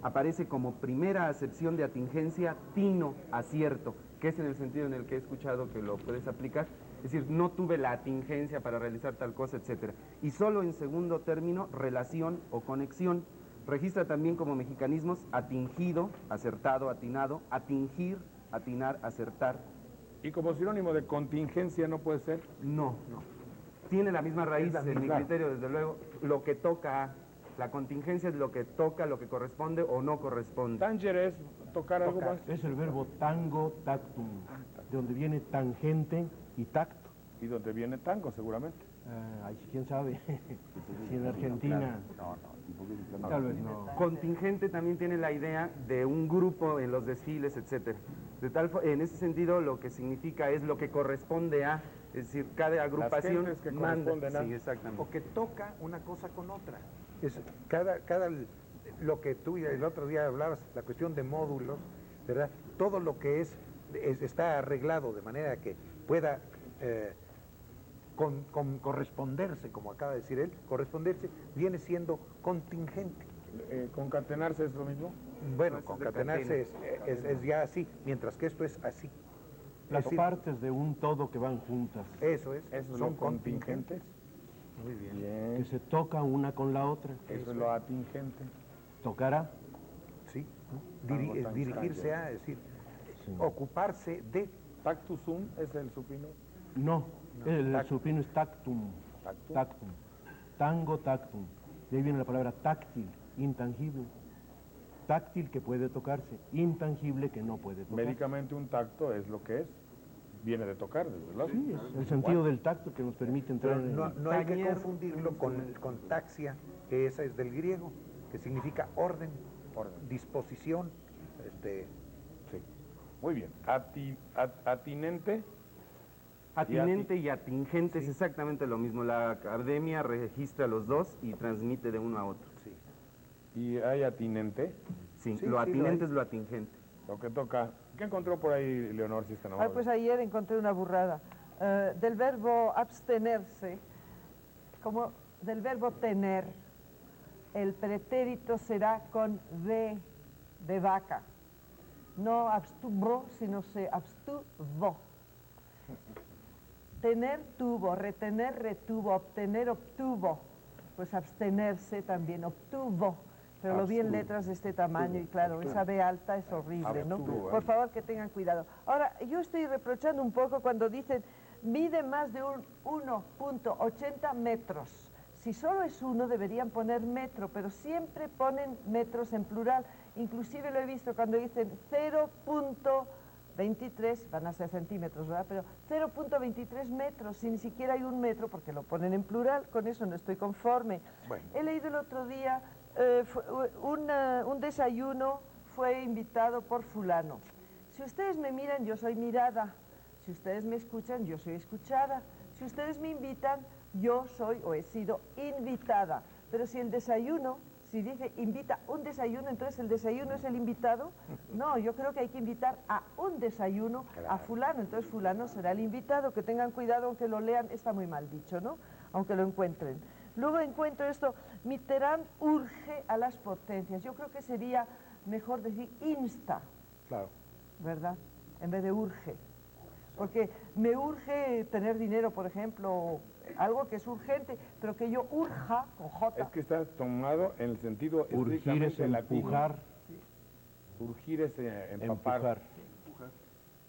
aparece como primera acepción de atingencia tino, acierto, que es en el sentido en el que he escuchado que lo puedes aplicar. Es decir, no tuve la atingencia para realizar tal cosa, etc. Y solo en segundo término, relación o conexión. Registra también como mexicanismos atingido, acertado, atinado, atingir, atinar, acertar. ¿Y como sinónimo de contingencia no puede ser? No, no. Tiene la misma raíz, en mi criterio, desde luego, lo que toca a. La contingencia es lo que toca, lo que corresponde o no corresponde. Tanger es tocar algo más. Es el verbo tango tactum, de donde viene tangente y tacto. Y donde viene tango, seguramente. Ay, quién sabe, si en Argentina, tal vez no. Contingente también tiene la idea de un grupo en los desfiles, etcétera. En ese sentido, lo que significa es lo que corresponde a, es decir, cada agrupación gentes que manda. corresponden a. Sí, exactamente. O que toca una cosa con otra. Es lo que tú el otro día hablabas, la cuestión de módulos, ¿verdad? Todo lo que está arreglado de manera que pueda corresponderse, como acaba de decir él, corresponderse viene siendo contingente. ¿Concatenarse es lo mismo? Bueno, concatenarse es ya así, mientras que esto es así. Las Es decir, partes de un todo que van juntas, eso es, ¿Eso son es lo contingente? Muy bien. que se toca una con la otra. Eso es lo atingente. Tocará. Sí. Algo tan Dirigirse extraño. a, es decir, ocuparse de. Tactus sum es el supino. No, el tac- supino es tactum. Tactum. Tactum. Tango tactum. De ahí viene la palabra táctil, intangible. Táctil que puede tocarse, intangible que no puede tocarse. Médicamente un tacto es lo que es. Viene de tocar, desde luego. Sí, es el sentido del tacto que nos permite entrar Pero en no hay que taller, confundirlo con taxia, que esa es del griego, que significa orden, disposición. Sí. Muy bien. Atinente. Atinente y atingente es exactamente lo mismo. La academia registra los dos y transmite de uno a otro. Y hay atinente, Sí, Sí, lo sí, atinente lo es lo atingente. lo que toca. ¿Qué encontró por ahí, Leonor, si está Ah, pues ayer encontré una burrada. Del verbo abstenerse, como del verbo tener, el pretérito será con de vaca. No abstuvo, sino se abstuvo. Tener tuvo, retener retuvo, obtener obtuvo. Pues abstenerse también obtuvo. Pero lo vi en letras de este tamaño y claro, esa B alta es horrible, ¿no? Abstuvo, Por favor, que tengan cuidado. Ahora, yo estoy reprochando un poco cuando dicen mide más de 1.80 metros. Si solo es uno, deberían poner metro, pero siempre ponen metros en plural. Inclusive lo he visto cuando dicen 0.23, van a ser centímetros, ¿verdad? Pero 0.23 metros, si ni siquiera hay un metro, porque lo ponen en plural, con eso no estoy conforme. Bueno. He leído el otro día un desayuno fue invitado por fulano. Si ustedes me miran, yo soy mirada. Si ustedes me escuchan, yo soy escuchada. Si ustedes me invitan, yo soy o he sido invitada. Pero si el desayuno, si dice invita un desayuno, entonces el desayuno es el invitado. No, yo creo que hay que invitar a un desayuno a fulano. Entonces fulano será el invitado. Que tengan cuidado, aunque lo lean, está muy mal dicho, ¿no? Aunque lo encuentren. Luego encuentro esto, Mitterrand urge a las potencias. Yo creo que sería mejor decir insta, Claro. ¿verdad? En vez de urge. Porque me urge tener dinero, por ejemplo, algo que es urgente, pero que yo urja, con J. Es que está tomado en el sentido urgir es estrictamente latino. empujar, Urgir es empapar. empujar,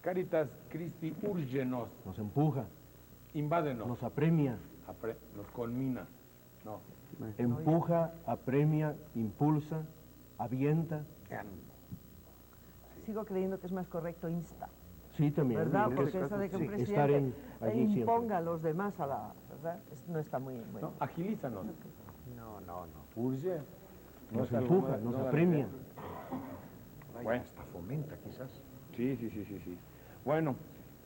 Caritas Christi urgenos, nos empuja, invádenos, nos apremia, nos conmina. No. empuja, apremia, impulsa, avienta. Sigo creyendo que es más correcto insta, Sí, también. ¿verdad? Sí, Porque eso de que un estar presidente allí imponga a los demás a la, ¿verdad? No está muy bueno. No, agilízanos. No. Urge. Nos es algo empuja, más- nos no da la apremia. idea. Bueno. Hasta fomenta quizás. Sí. Bueno,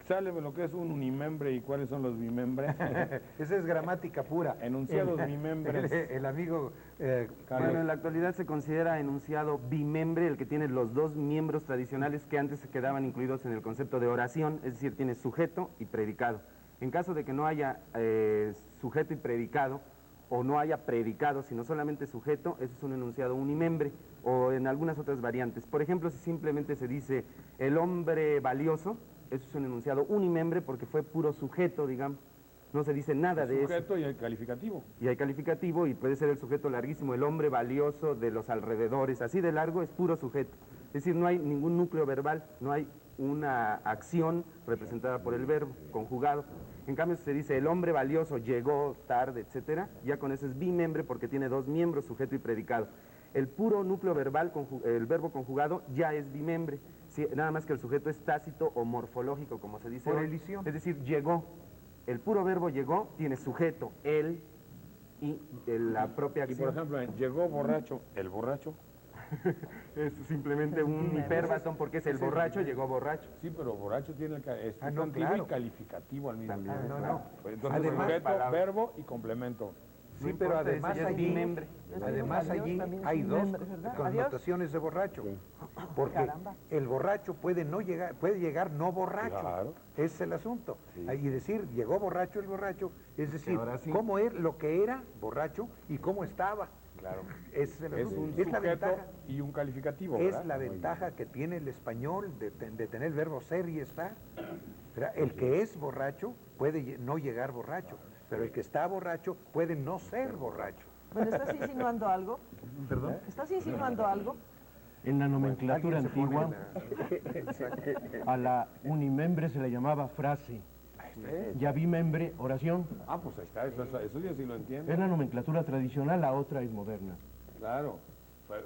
sale lo que es un unimembre y cuáles son los bimembres. Esa es gramática pura. Enunciados bimembres. El amigo Bueno, en la actualidad se considera enunciado bimembre el que tiene los dos miembros tradicionales que antes se quedaban incluidos en el concepto de oración, es decir, tiene sujeto y predicado. En caso de que no haya sujeto y predicado, o no haya predicado, sino solamente sujeto, ese es un enunciado unimembre, o en algunas otras variantes. Por ejemplo, si simplemente se dice el hombre valioso, eso es un enunciado unimembre porque fue puro sujeto, digamos. No se dice nada de eso. Sujeto y el calificativo. Y hay calificativo y puede ser el sujeto larguísimo, el hombre valioso de los alrededores, así de largo es puro sujeto. Es decir, no hay ningún núcleo verbal, no hay una acción representada por el verbo, conjugado. En cambio, si se dice el hombre valioso llegó tarde, etcétera, ya con eso es bimembre porque tiene dos miembros, sujeto y predicado. El puro núcleo verbal, el verbo conjugado, ya es bimembre, nada más que el sujeto es tácito o morfológico, como se dice Por hoy. elisión. Es decir, llegó. El puro verbo llegó tiene sujeto, él y la propia Y acción. por ejemplo, llegó borracho, el borracho. Es simplemente un hiperbatón porque es el borracho, llegó borracho. Sí, pero borracho tiene el no, sustantivo claro. y calificativo al mismo tiempo. No. Pues entonces, Además, sujeto, verbo y complemento. Sí, No pero importa, además ese ya es allí, bimembre. además Adiós allí también es hay dos bimembre, ¿verdad? connotaciones de borracho. Porque Caramba. el borracho puede llegar no borracho. Claro. Ese es el asunto. Y decir, llegó borracho el borracho, es decir, ahora sí. cómo es lo que era borracho y cómo estaba. Claro. Ese es el Es asunto. un Es la sujeto ventaja. y un calificativo, Es ¿verdad? la ventaja que tiene el español de tener el verbo ser y estar. ¿Verdad? El que es borracho puede no llegar borracho, pero el que está borracho puede no ser borracho. Bueno, ¿estás insinuando algo? ¿Perdón? ¿Estás insinuando algo? En la nomenclatura Alguien se pone antigua, a la unimembre se le llamaba frase. Ya bimembre, oración. Ah, pues ahí está, eso ya sí lo entiendo. Es la nomenclatura tradicional, la otra es moderna. Claro.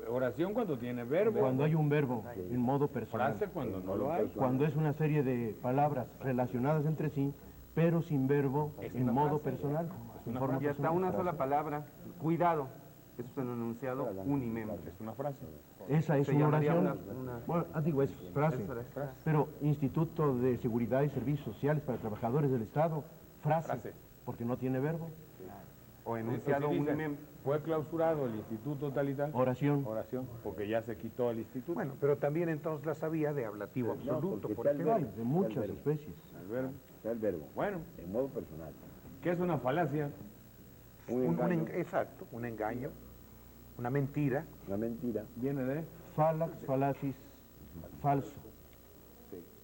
Oración cuando tiene verbo. Cuando hay un verbo en modo personal. Frase cuando no lo hay. Cuando es una serie de palabras relacionadas entre sí, pero sin verbo en modo personal. En forma Y hasta personal. una sola palabra, cuidado, eso es un enunciado unimembre. Es una frase. Esa es Se una llamaría oración. una- Bueno, digo, es frase. Pero Instituto de Seguridad y Servicios Sociales para Trabajadores del Estado, frase. Porque no tiene verbo. O enunciado Así dice, unimembre. fue clausurado el instituto tal y tal. Oración. Oración, porque ya se quitó el instituto. Bueno, pero también entonces la sabía de ablativo absoluto, por ejemplo. Hay de muchas especies. El verbo. El verbo, Bueno, en modo personal. ¿qué es una falacia? Exacto, un engaño, una mentira. Una mentira. Viene de Falax, falacis, falso.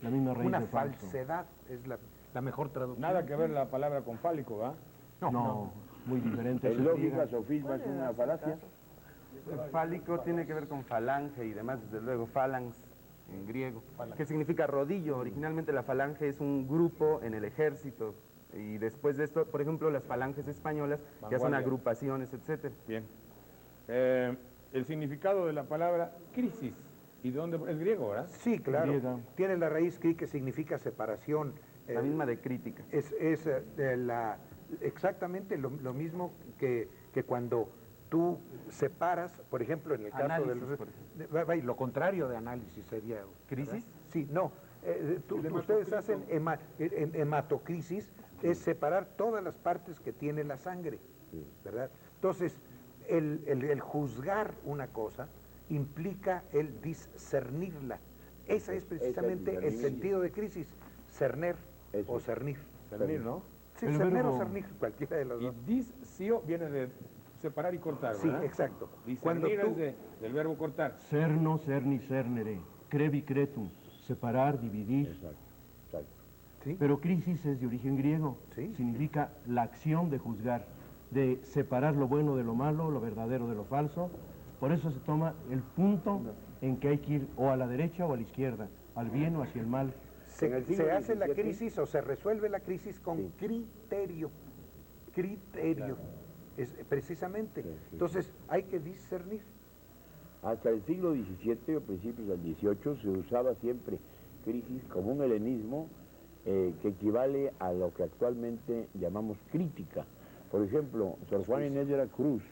La misma raíz Una de falso. falsedad es la mejor traducción. nada que ver la palabra con fálico, ¿va? No, muy diferente. En Eso lógica, griega. sofisma es una falacia. El fálico tiene que ver con falange y demás, desde luego, phalanx en griego, que significa rodillo. Originalmente la falange es un grupo en el ejército y después de esto, por ejemplo, las falanges españolas ya son Vanguardia. agrupaciones, etcétera. Bien. El significado de la palabra crisis. ¿Y de dónde? Es griego, ¿verdad? Sí, claro. Griega. Tiene la raíz cri que significa separación. La misma de crítica. Es exactamente lo mismo que cuando tú separas, por ejemplo, en el caso Análisis, de por los... Lo contrario de análisis sería... ¿Crisis? Sí, no. Ustedes hacen hematocrisis, es separar todas las partes que tiene la sangre, ¿verdad? Entonces, el juzgar una cosa implica el discernirla. Ese es precisamente el sentido de crisis, cerner o cernir. Cernir, ¿no? Sí, El cerner verbo- o cernir, cualquiera de los Y dos. discio viene de separar y cortar, Sí, ¿verdad? exacto. Discernir es del verbo cortar. Cerno, cerni, cernere. Crevi, cretum. Separar, dividir. Exacto. ¿Sí? Pero crisis es de origen griego. Sí. Significa la acción de juzgar, de separar lo bueno de lo malo, lo verdadero de lo falso. Por eso se toma el punto en que hay que ir o a la derecha o a la izquierda, al bien o hacia el mal. En el siglo Se hace la XVII, crisis o se resuelve la crisis con criterio. Criterio. Es precisamente. Entonces, hay que discernir. Hasta el siglo XVII o principios del XVIII se usaba siempre crisis como un helenismo que equivale a lo que actualmente llamamos crítica. Por ejemplo, Sor Juana Inés de la Cruz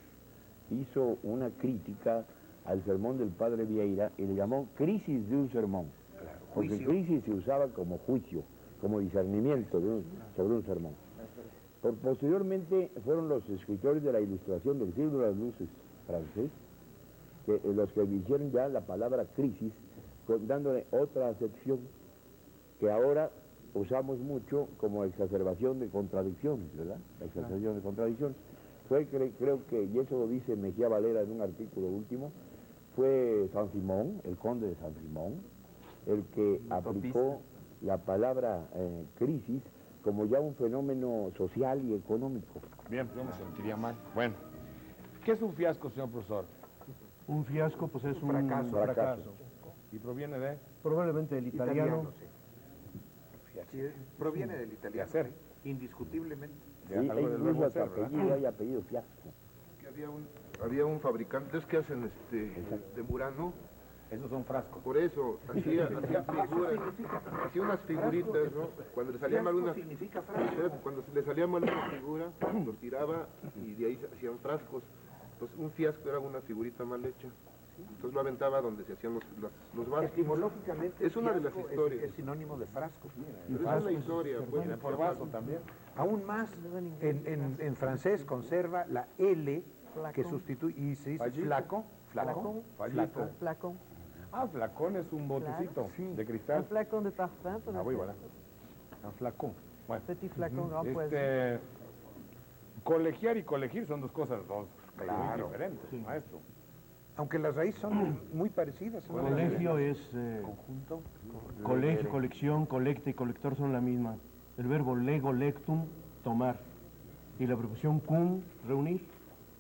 hizo una crítica al sermón del padre Vieira y le llamó crisis de un sermón. Porque crisis se usaba como juicio, como discernimiento sobre un sermón. Posteriormente fueron los escritores de la Ilustración del siglo de las luces francés, los que hicieron ya la palabra crisis, dándole otra acepción que ahora usamos mucho como exacerbación de contradicciones, ¿verdad? La exacerbación de contradicciones. Creo que, y eso lo dice Mejía Valera en un artículo último, fue San Simón, el conde de San Simón, el que aplicó la palabra crisis como ya un fenómeno social y económico. Bien, yo me sentiría mal. Bueno, ¿qué es un fiasco, señor profesor? Un fiasco, pues es un fracaso. ¿Y proviene de? Probablemente del italiano. Sí, proviene del italiano. De hacer. Indiscutiblemente. Sí, incluso hasta apellido hay apellido fiasco. Que había un fabricante que hacen de Murano. Esos son frascos. Por eso, hacía figuras, hacía unas figuritas, ¿no? Cuando le salía mal una figura, lo tiraba y de ahí se hacían frascos. Entonces un fiasco era una figurita mal hecha. Entonces lo aventaba donde se hacían los vasos. Etimológicamente, es una de las historias. Es sinónimo de frasco. Pero esa es la historia. Pues, por vaso también. Aún más, en francés conserva la L que sustituye, y se dice flacón. Ah, flacón es un botecito de cristal. Un flacon de parfum, por Ah, oui, ejemplo. voilà. Un flacón. Bueno. Petit flacon, grand poison. Colegiar y colegir son dos cosas muy diferentes, Sí. maestro. Aunque las raíces son muy parecidas. ¿no? Colegio es conjunto. colegio, colección, colecta y colector son la misma. El verbo lego, lectum, tomar. Y la preposición cum, reunir.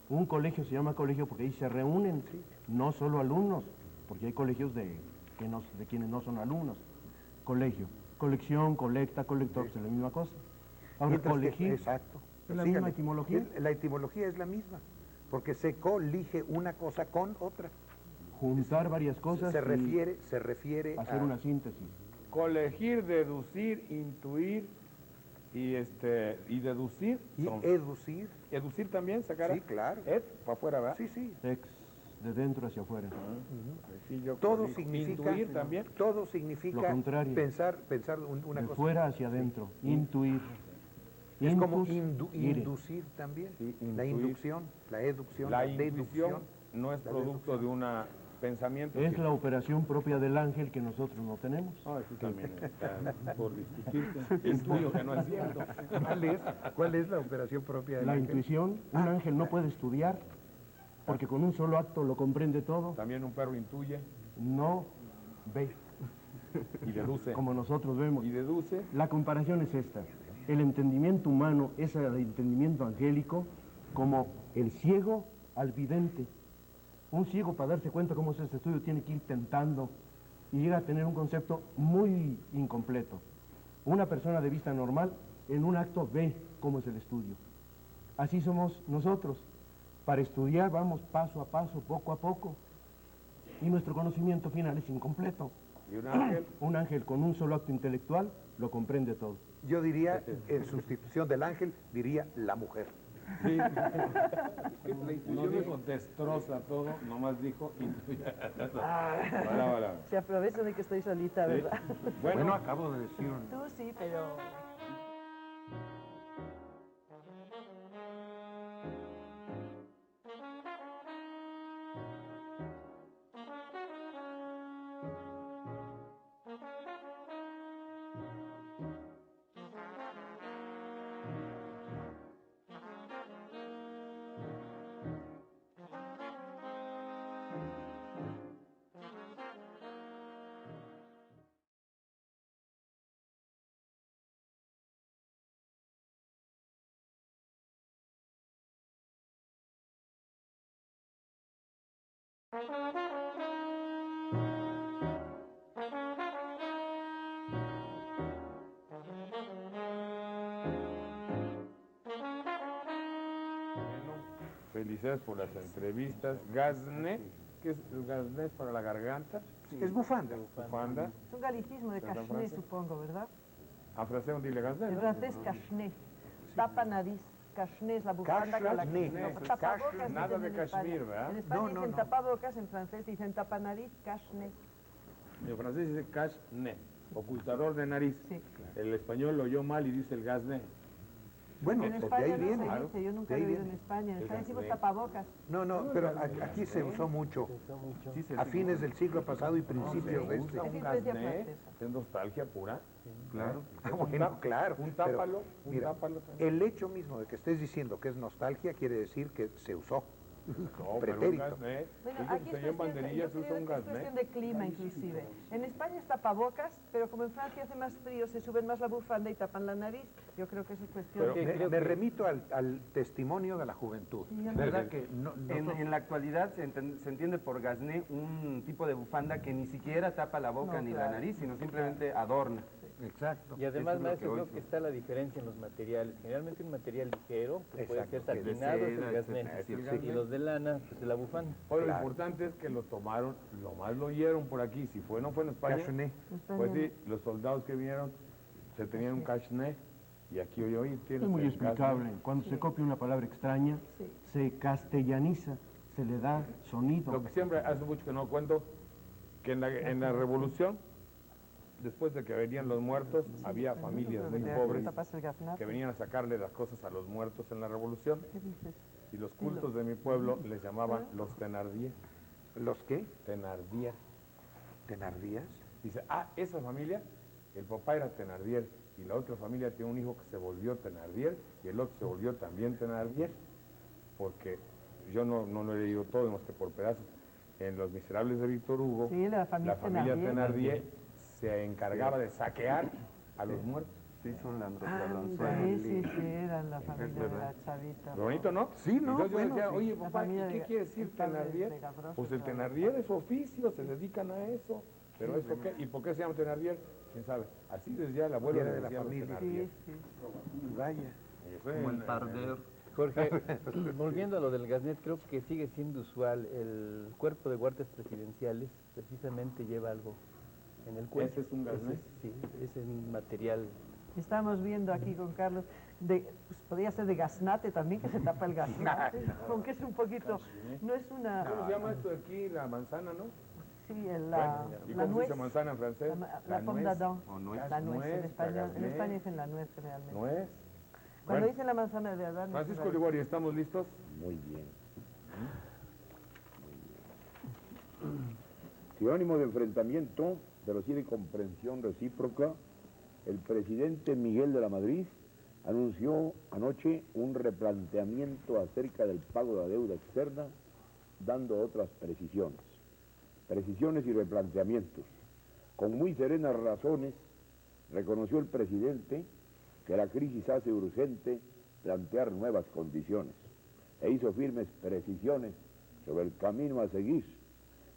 Un colegio se llama colegio porque ahí se reúnen, no solo alumnos, porque hay colegios de quienes no son alumnos. Colegio. Colección, colecta, colector, es la misma cosa. Ahora, Mientras que- colegir, exacto. ¿es la Sí, misma etimología? La etimología es la misma, porque se colige una cosa con otra. Juntar varias cosas Se y refiere hacer a una síntesis. Colegir, deducir, intuir y deducir. y son- educir. ¿Educir también, sacar? Sí, claro. Ed, para afuera, ¿verdad? Sí, sí. Ex, de dentro hacia afuera. Sí, yo Todo corrijo. significa Intuir también. Todo significa Lo contrario. pensar una De cosa. fuera hacia adentro. Intuir. Es como Intus, ire. inducir también. Sí, La intuir. inducción, la educción, La la intuición deducción. no es producto de un pensamiento. Es la operación propia del ángel que nosotros no tenemos. Ah, eso también está por discutirse. Intuyo que no es cierto. ¿Cuál es la operación propia del La ángel? intuición, un ángel no puede estudiar porque con un solo acto lo comprende todo. También un perro intuye No ve y deduce. como nosotros vemos. Y deduce. La comparación es esta. El entendimiento humano es el entendimiento angélico como el ciego al vidente. Un ciego, para darse cuenta cómo es este estudio, tiene que ir tentando y llega a tener un concepto muy incompleto. Una persona de vista normal en un acto ve cómo es el estudio. Así somos nosotros. Para estudiar vamos paso a paso, poco a poco, y nuestro conocimiento final es incompleto. ¿Y un ángel? Un ángel con un solo acto intelectual lo comprende todo. Yo diría, en sustitución del ángel, diría la mujer. Sí. No dijo destroza todo, nomás dijo intuye. Voilà. Se aprovechan de que estoy solita, ¿verdad? Bueno, acabo de decir. Tú sí, pero... felicidades por las entrevistas. Gazné, ¿qué es el gazné? Para la garganta. Es bufanda. Bufanda. Es un galicismo de ¿Verdad, cachné, Francia? supongo, ¿verdad? En francés, on dit le gazné, En ¿no? francés, cachné. Tapa nariz. cachné es la bufanda con la que... Cachné, no, tapabocas nada dicen de en España. cachemir, ¿verdad? En España No, dicen no. tapabocas, en francés dicen tapanariz, cachné. En francés dice cache-nez, ocultador de nariz. Sí. El español lo oyó mal y dice el gaz-nez. Bueno, En pues de ahí España no viene. se dice, yo nunca de lo he ahí oído en viene. España. En España decimos cachné. tapabocas. No, pero aquí se usó mucho. A fines del siglo pasado y principios de este. Usa Es un influencia gaz-nez, francesa. es nostalgia pura. Claro. Bueno, claro. Un pero, tápalo, un mira, tápalo también. el hecho mismo de que estés diciendo que es nostalgia quiere decir que se usó. No, pero un Pretérito. gaz-nez. Bueno, Dice aquí que es señor cuestión, Banderilla yo se usa creo un que es gaz-nez. cuestión de clima inclusive. En España es tapabocas, pero como en Francia hace más frío, se suben más la bufanda y tapan la nariz. Yo creo que eso es cuestión de... Me remito al testimonio de la juventud. Sí, ya ¿Verdad que no, En la actualidad se entiende por gazné un tipo de bufanda que ni siquiera tapa la boca No, ni claro. la nariz, sino simplemente adorna. Exacto. Y además, Eso es lo maestro, que hoy creo que está la diferencia en los materiales. Generalmente un material ligero, que puede Exacto, ser que de satinado, es seda, el gasné. etcétera, es el Y gasné. los de lana, pues la bufanda. Ahora, lo Claro. importante es que lo tomaron, lo más lo oyeron por aquí. Si no fue en España, Cachné. pues sí, los soldados que vinieron se tenían un cachné y aquí hoy tienes Es muy el explicable. gazné. Cuando se copia una palabra extraña, Sí. se castellaniza, se le da sonido. Lo que siempre hace mucho que no cuento, que en la revolución, después de que venían los muertos, había familias muy pobres Tapas el gaznate. que venían a sacarle las cosas a los muertos en la revolución ¿Qué dices? y los cultos de mi pueblo les llamaban los Thenardier. ¿Los qué? Thenardier. ¿Tenardías? Dice, esa familia, el papá era Thenardier y la otra familia tiene un hijo que se volvió Thenardier y el otro se volvió también Thenardier, porque yo no lo he leído todo, más que por pedazos. En Los Miserables de Víctor Hugo, Sí, la familia Thenardier. Thenardier se encargaba de saquear a los muertos. Sí, son Ah, ladrones. sí, eran la familia de la chavita. Lo bonito, ¿no? Sí, no, Entonces yo bueno, decía, sí. oye, La papá, familia ¿qué de- quiere decir el padre Thenardier? de Gavroche, Pues el claro. Thenardier es oficio, se dedican a eso. Pero eso qué, ¿y por qué se llama Thenardier? ¿Quién sabe? Así desde el abuelo Era le de la decían los familia. Thenardier. Sí, sí. Vaya. Y eso Como en- el parder. Jorge, volviendo a lo del gasnet, creo que sigue siendo usual. El cuerpo de guardias presidenciales precisamente lleva algo en el cuello. ¿Ese es un gasnet? Sí, ese es un material. Estamos viendo aquí con Carlos, pues podría ser de gaznate también, que se tapa el gaznate, aunque es un poquito, no es una, ¿Cómo se llama esto de aquí? La manzana, ¿no? sí, ¿Y la cómo se nuez, dice manzana en francés? la pomme d'Adam, O nuez. la nuez, en España gasné, dicen la nuez realmente. nuez. Cuando Bueno, dicen la manzana de Adán, Francisco Ligori, ¿estamos listos? Muy bien. Sin ánimo de enfrentamiento, pero sí de comprensión recíproca, el presidente Miguel de la Madrid anunció anoche un replanteamiento acerca del pago de la deuda externa, dando otras precisiones. Precisiones y replanteamientos. Con muy serenas razones, reconoció el presidente que la crisis hace urgente plantear nuevas condiciones e hizo firmes precisiones sobre el camino a seguir,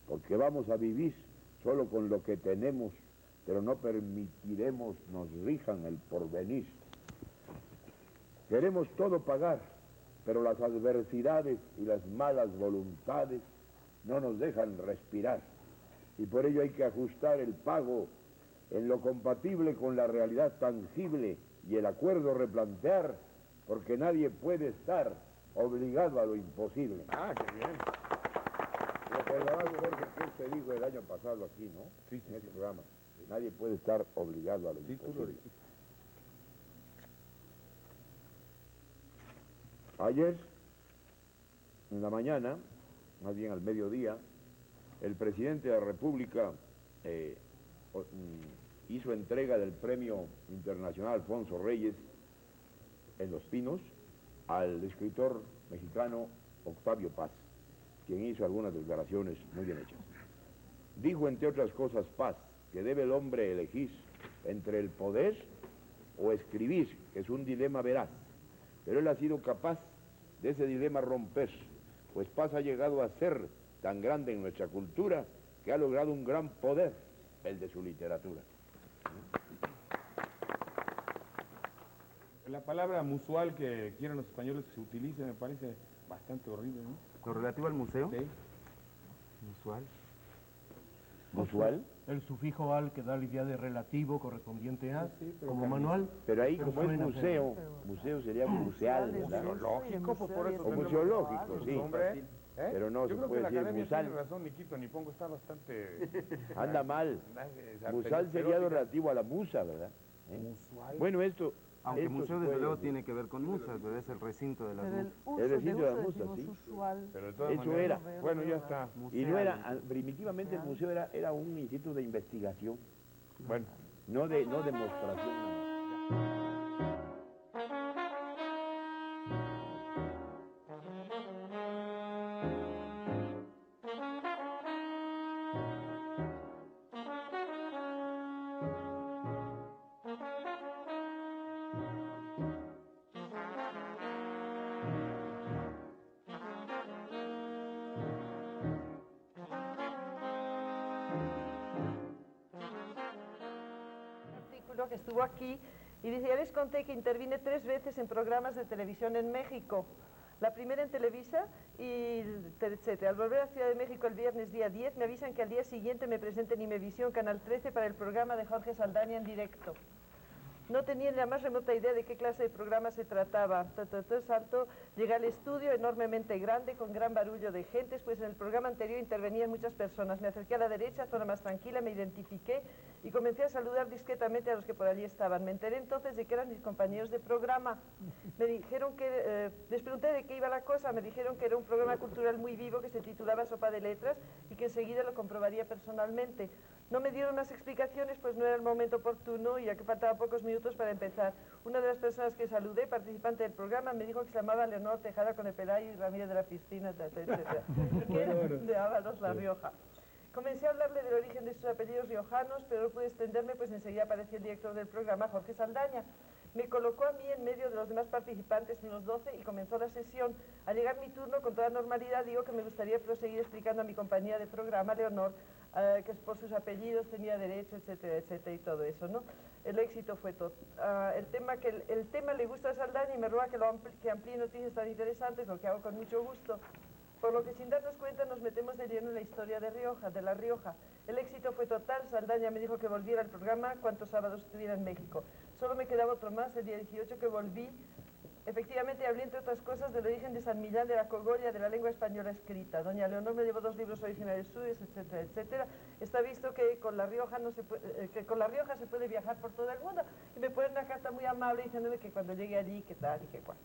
porque vamos a vivir solo con lo que tenemos, pero no permitiremos nos rijan el porvenir. Queremos todo pagar, pero las adversidades y las malas voluntades no nos dejan respirar, y por ello hay que ajustar el pago en lo compatible con la realidad tangible y el acuerdo replantear, porque nadie puede estar obligado a lo imposible. Ah, qué bien. Recordarás, Jorge, que usted dijo el año pasado aquí, ¿no? Sí, en este programa. Que nadie puede estar obligado a lo imposible. Ayer, en la mañana, más bien al mediodía, el presidente de la República hizo entrega del Premio Internacional Alfonso Reyes en Los Pinos al escritor mexicano Octavio Paz, quien hizo algunas declaraciones muy bien hechas. Dijo, entre otras cosas, Paz, que debe el hombre elegir entre el poder o escribir, que es un dilema veraz, pero él ha sido capaz de ese dilema romper, pues Paz ha llegado a ser tan grande en nuestra cultura que ha logrado un gran poder, el de su literatura. La palabra musual que quieren los españoles que se utilice me parece bastante horrible, ¿no? Lo relativo al museo. Sí. Usual. ¿Musual? el sufijo al que da la idea de relativo correspondiente a, como manual. Pero ahí, pero como es suena museo, museo sería museal, ¿verdad? Museológico, pues por eso O tenemos museológico, varios, sí. hombre. Pero no Yo se creo que puede la decir academia musal. tiene razón, ni quito ni pongo, está bastante... Anda mal. Musal sería relativo a la musa, ¿verdad? Bueno, esto... Aunque esto museo se desde puede luego decir. tiene que ver con musas, pero es el recinto de las Pero el musas. uso, El de recinto de uso la musa, decimos sí. usual. Pero de todas Eso maneras, era. bueno, ya está. Y no era, primitivamente el museo era un instituto de investigación, Bueno. no de demostración. Artículo que estuvo aquí y dice, ya les conté que intervine 3 veces en programas de televisión en México. La primera en Televisa y etcétera. Al volver a Ciudad de México el viernes día 10 me avisan que al día siguiente me presente en Imevisión Canal 13 para el programa de Jorge Saldaña en directo. No tenía ni la más remota idea de qué clase de programa se trataba. Salto, llegué al estudio enormemente grande, con gran barullo de gentes, pues en el programa anterior intervenían muchas personas. Me acerqué a la derecha, zona más tranquila, me identifiqué y comencé a saludar discretamente a los que por allí estaban. Me enteré entonces de que eran mis compañeros de programa. Me dijeron que, les pregunté de qué iba la cosa, me dijeron que era un programa cultural muy vivo que se titulaba Sopa de Letras y que enseguida lo comprobaría personalmente. No me dieron más explicaciones, pues no era el momento oportuno y ya que faltaban pocos minutos para empezar. Una de las personas que saludé, participante del programa, me dijo que se llamaba Leonor Tejada con el Pelayo y Ramírez de la Piscina, etcétera, y que era de Ábalos, La Rioja. Comencé a hablarle del origen de sus apellidos riojanos, pero no pude extenderme, pues enseguida apareció el director del programa, Jorge Saldaña. Me colocó a mí en medio de los demás participantes, unos 12, y comenzó la sesión. Al llegar mi turno, con toda normalidad, digo que me gustaría proseguir explicando a mi compañía de programa, Leonor, que por sus apellidos tenía derecho, etcétera, etcétera, y todo eso, ¿no? El éxito fue todo. El tema le gusta a Saldaña y me ruega que amplíe noticias tan interesantes, lo que hago con mucho gusto. Por lo que sin darnos cuenta nos metemos de lleno en la historia de La Rioja. El éxito fue total, Saldaña me dijo que volviera al programa cuantos sábados estuviera en México. Solo me quedaba otro más, el día 18 que volví. Efectivamente hablé entre otras cosas del origen de San Millán de la Cogolla, de la lengua española escrita. Doña Leonor me llevó 2 libros originales suyos, etcétera, etcétera. Está visto que con La Rioja se puede viajar por todo el mundo. Y me pone una carta muy amable diciéndome que cuando llegue allí, qué tal y qué cual.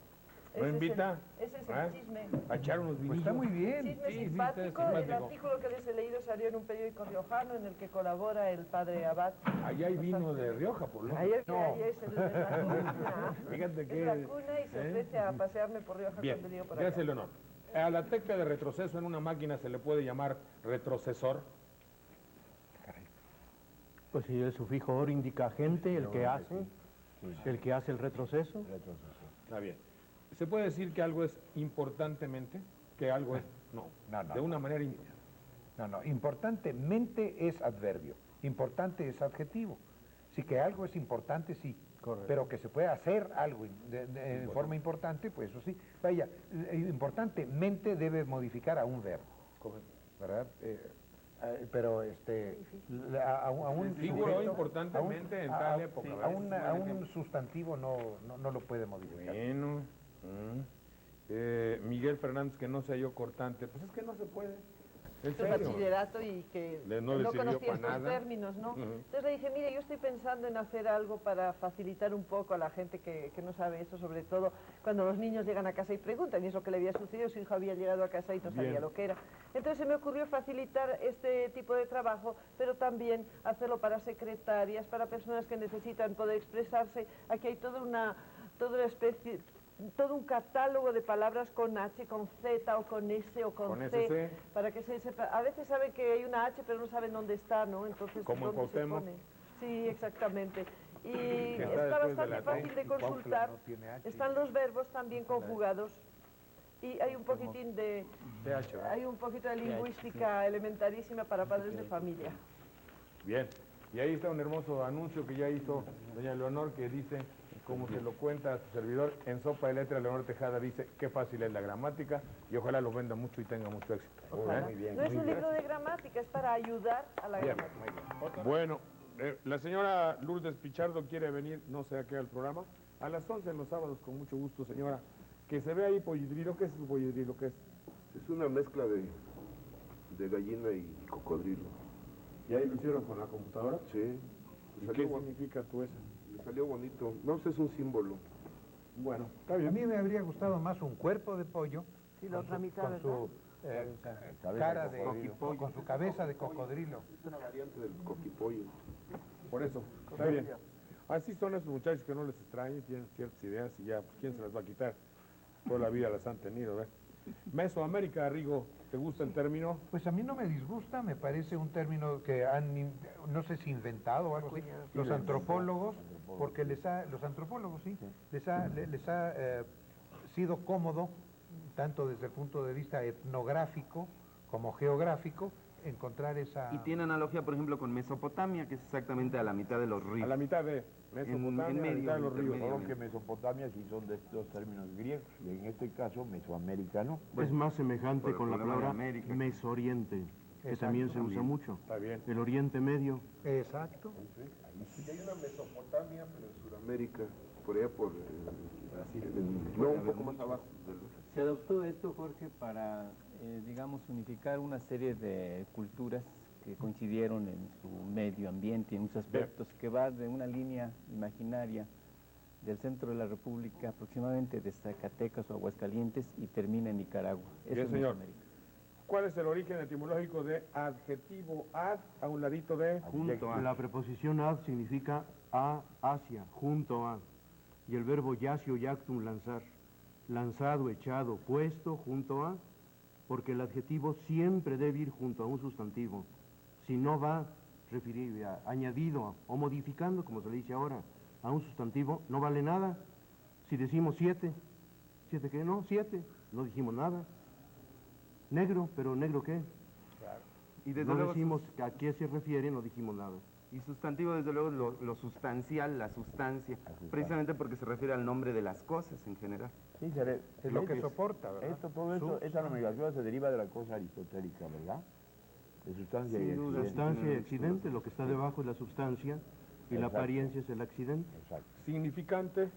¿No invita? Ese es el chisme. A echar unos vinillos. Está muy bien. Chisme simpático. El artículo que les he leído salió en un periódico riojano en el que colabora el padre Abad. Allí hay vino de Rioja, por lo menos. Ahí es el de la cuna. Fíjate que... Es la cuna y se ofrece a pasearme por Rioja Bien, cuando digo por ya acá. se lo honor. A la tecla de retroceso en una máquina se le puede llamar retrocesor. Pues si el sufijo or indica agente, el que hace el retroceso. Está bien. ¿Se puede decir que algo es importantemente? Que algo es... No, de una manera... No, importantemente es adverbio, importante es adjetivo. Sí que algo es importante, sí. Correcto. Pero que se puede hacer algo de forma importante, pues eso sí. Vaya, importantemente debe modificar a un verbo. Correcto. ¿Verdad? Pero a un figuró sujeto, importantemente en tal época. A un sustantivo no lo puede modificar. Bueno. Miguel Fernández, que no se halló cortante, pues es que no se puede. ¿En Es bachillerato y que no conocía estos términos, ¿no? Entonces le dije, mire, yo estoy pensando en hacer algo para facilitar un poco a la gente que no sabe eso, sobre todo cuando los niños llegan a casa y preguntan, y es lo que le había sucedido, su hijo había llegado a casa y no sabía lo que era. Entonces se me ocurrió facilitar este tipo de trabajo, pero también hacerlo para secretarias, para personas que necesitan poder expresarse. Aquí hay toda una especie... todo un catálogo de palabras con H, con Z o con S o con C, para que se sepa. A veces saben que hay una H, pero no saben dónde está, ¿no? Entonces, como ¿dónde se pone? Sí, exactamente. Y está bastante fácil de consultar. Están los verbos también conjugados. Y hay un poquitín de... Hay un poquito de lingüística elementarísima para padres de familia. Bien. Y ahí está un hermoso anuncio que ya hizo doña Leonor que dice... como se lo cuenta a su servidor, en Sopa de Letras, Leonor Tejada dice qué fácil es la gramática y ojalá lo venda mucho y tenga mucho éxito. Ojalá. No es un libro de gramática, es para ayudar a la Bien, gramática. Bueno, la señora Lourdes Pichardo quiere venir, no sé a qué, al programa, a las 11 los sábados, con mucho gusto, señora. Que se ve ahí polledrilo. ¿Qué es el polledrilo? ¿Qué es? Es una mezcla de gallina y cocodrilo. ¿Y ahí lo hicieron con la computadora? Sí. ¿Y qué significa tú eso? Me salió bonito. No, es un símbolo. Bueno, está bien. A mí me habría gustado más un cuerpo de pollo. Sí, la otra mitad, con su cara de coquipollo. con su cabeza de cocodrilo. Es una variante del coquipollo. Por eso, está bien. Así son esos muchachos que no les extrañan, tienen ciertas ideas y ya, pues, ¿quién se las va a quitar? Toda la vida las han tenido, ¿ves? Mesoamérica, Rigo, ¿te gusta el término? Pues a mí no me disgusta, me parece un término que han, no sé si inventado o algo así, los antropólogos, porque los antropólogos, sí, les ha sido cómodo, tanto desde el punto de vista etnográfico como geográfico, encontrar esa... Y tiene analogía, por ejemplo, con Mesopotamia, que es exactamente a la mitad de los ríos. A la mitad de Mesopotamia, en a la mitad de los ríos. Solo que Mesopotamia sí son de estos términos griegos, y en este caso Mesoamérica no. Es más semejante por el con la problema de palabra América. Mesoriente, que Exacto, también se usa también. mucho. Está bien. El Oriente Medio. Exacto. Sí, hay una Mesopotamia, pero en Sudamérica, por allá por Brasil. No, un poco más abajo. Se adoptó esto, Jorge, para, digamos, unificar una serie de culturas que coincidieron en su medio ambiente, en muchos aspectos, que va de una línea imaginaria del centro de la República, aproximadamente de Zacatecas o Aguascalientes, y termina en Nicaragua. Eso Bien, es señor. Mesoamérica. ¿Cuál es el origen etimológico de adjetivo ad a un ladito de? Junto a. La preposición ad significa a, hacia, junto a. Y el verbo yacio, yactum, lanzar. Lanzado, echado, puesto, junto a. Porque el adjetivo siempre debe ir junto a un sustantivo. Si no va añadido o modificando, como se le dice ahora, a un sustantivo, no vale nada. Si decimos 7, ¿7 qué? No, 7, no dijimos nada. Negro, pero ¿negro qué? Claro. Y desde no luego decimos a qué se refiere, no dijimos nada. Y sustantivo, desde luego, lo sustancial, la sustancia, precisamente porque se refiere al nombre de las cosas en general. Sí, Es lo que soporta, ¿verdad? Todo esto, esa nomenclatura se deriva de la cosa aristotélica, ¿verdad? De sustancia y Sin duda, accidente. Sustancia y accidente, lo que está debajo es la sustancia y la Exacto. apariencia es el accidente. Exacto. Significante,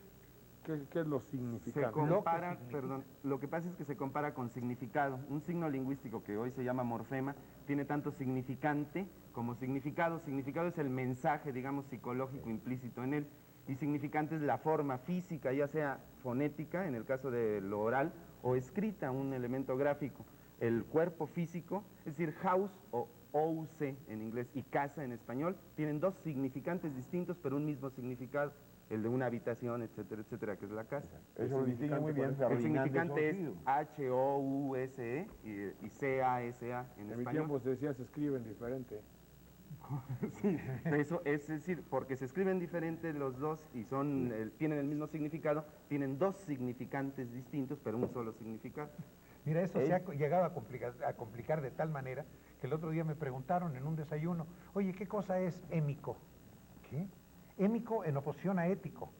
¿qué es lo Se significante? compara, perdón, lo que pasa es que se compara con significado. Un signo lingüístico que hoy se llama morfema tiene tanto significante como significado. Significado es el mensaje, digamos, psicológico implícito en él. Y significante es la forma física, ya sea fonética, en el caso de lo oral, o escrita, un elemento gráfico. El cuerpo físico, es decir, house o house en inglés y casa en español, tienen dos significantes distintos, pero un mismo significado. El de una habitación, etcétera, etcétera, que es la casa. Eso lo distingue muy bien El Ferdinand de significante es Saussure. H-O-U-S-E y C-A-S-A en En mi español. tiempo se decía se escriben diferente. Sí, eso es decir, porque se escriben diferentes los dos y tienen el mismo significado, tienen dos significantes distintos, pero un solo significado. Mira, eso se ha llegado a complicar de tal manera que el otro día me preguntaron en un desayuno, oye, ¿qué cosa es émico? ¿Qué? Émico en oposición a ético.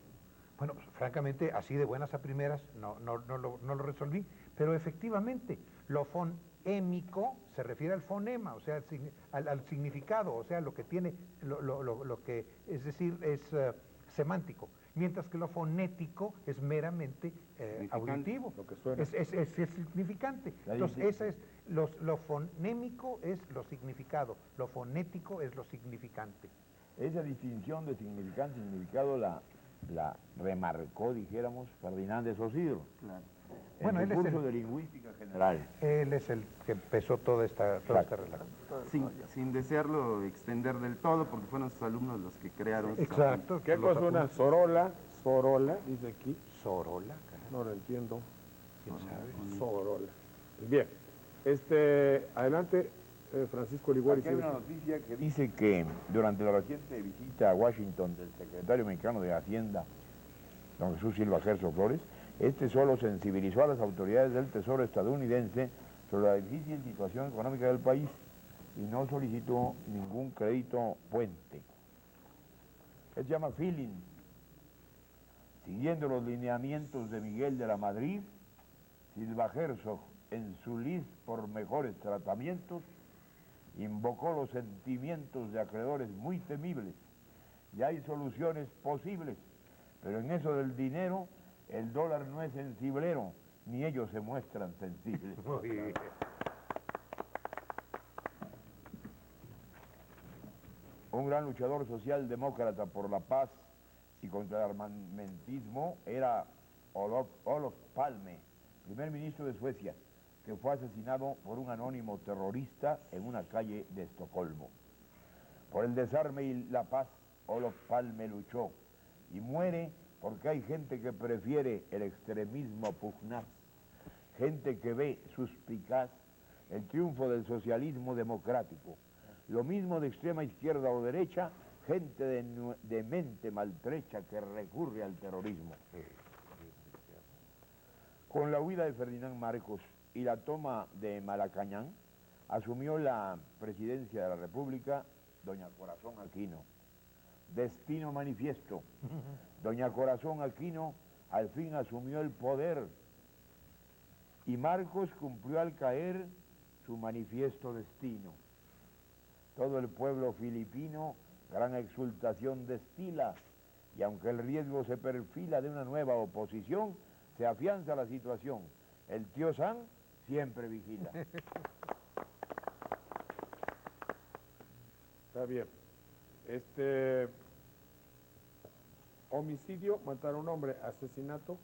Bueno, pues, francamente, así de buenas a primeras no lo resolví, pero efectivamente, lo fonémico se refiere al fonema, o sea, al significado, o sea, lo que tiene, lo que, es decir, es semántico, mientras que lo fonético es meramente auditivo, lo que suena. es significante. Entonces, lo fonémico es lo significado, lo fonético es lo significante. Esa distinción de significante y significado la remarcó, dijéramos, Ferdinand de Saussure. Claro. En Bueno, su él es curso el- de lingüística general. Él es el que empezó toda esta relación. Sin desearlo extender del todo, porque fueron sus alumnos los que crearon. Exacto. ¿Qué cosa una Sorola? Sorola, dice aquí. Sorola, No lo entiendo. quién sabe. Sorola. Bien. Adelante, Francisco Liguori. Aquí hay una noticia que dice que durante la reciente visita a Washington del secretario mexicano de Hacienda, don Jesús Silva Gerso Flores, este solo sensibilizó a las autoridades del Tesoro estadounidense sobre la difícil situación económica del país y no solicitó ningún crédito puente. Él se llama feeling. Siguiendo los lineamientos de Miguel de la Madrid, Silva Herzog, en su lid por mejores tratamientos, invocó los sentimientos de acreedores muy temibles. Ya hay soluciones posibles, pero en eso del dinero, el dólar no es sensiblero, ni ellos se muestran sensibles. Muy bien. Un gran luchador socialdemócrata por la paz y contra el armamentismo era Olof Palme, primer ministro de Suecia, que fue asesinado por un anónimo terrorista en una calle de Estocolmo. Por el desarme y la paz, Olof Palme luchó y muere porque hay gente que prefiere el extremismo pugnaz, gente que ve suspicaz el triunfo del socialismo democrático. Lo mismo de extrema izquierda o derecha, gente de mente maltrecha que recurre al terrorismo. Con la huida de Ferdinand Marcos y la toma de Malacañán, asumió la presidencia de la República doña Corazón Aquino. Destino manifiesto. Doña Corazón Aquino al fin asumió el poder y Marcos cumplió al caer su manifiesto destino. Todo el pueblo filipino gran exultación destila y aunque el riesgo se perfila de una nueva oposición, se afianza la situación. El tío San siempre vigila. Está bien. Homicidio, matar a un hombre, asesinato.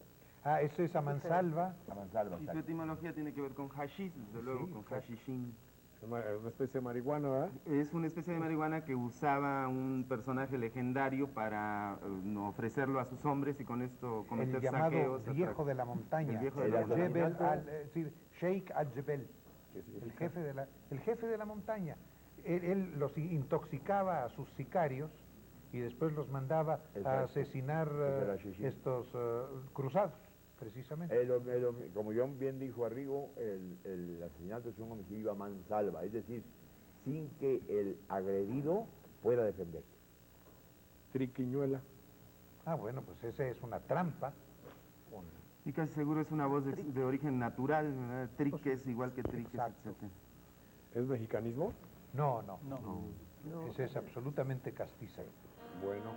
Ah, eso es a mansalva. A mansalva. Y su etimología tiene que ver con hashish, desde luego, con hashishin. Una especie de marihuana, ¿verdad? Es una especie de marihuana que usaba un personaje legendario para ofrecerlo a sus hombres y con esto cometer El llamado saqueos. viejo de la montaña. El viejo de la montaña. Jebel es decir, Sheikh al-Jebel, el jefe de la montaña. Él los intoxicaba a sus sicarios y después los mandaba a asesinar estos cruzados, precisamente. Como John bien dijo Arrigo, el asesinato es un homicidio a mansalva, es decir, sin que el agredido pueda defenderse. Triquiñuela. Ah, bueno, pues esa es una trampa. Y casi seguro es una voz de origen natural, ¿verdad? Triques, igual que triques, etc. ¿Es mexicanismo? No. Ese es absolutamente castiza. Bueno.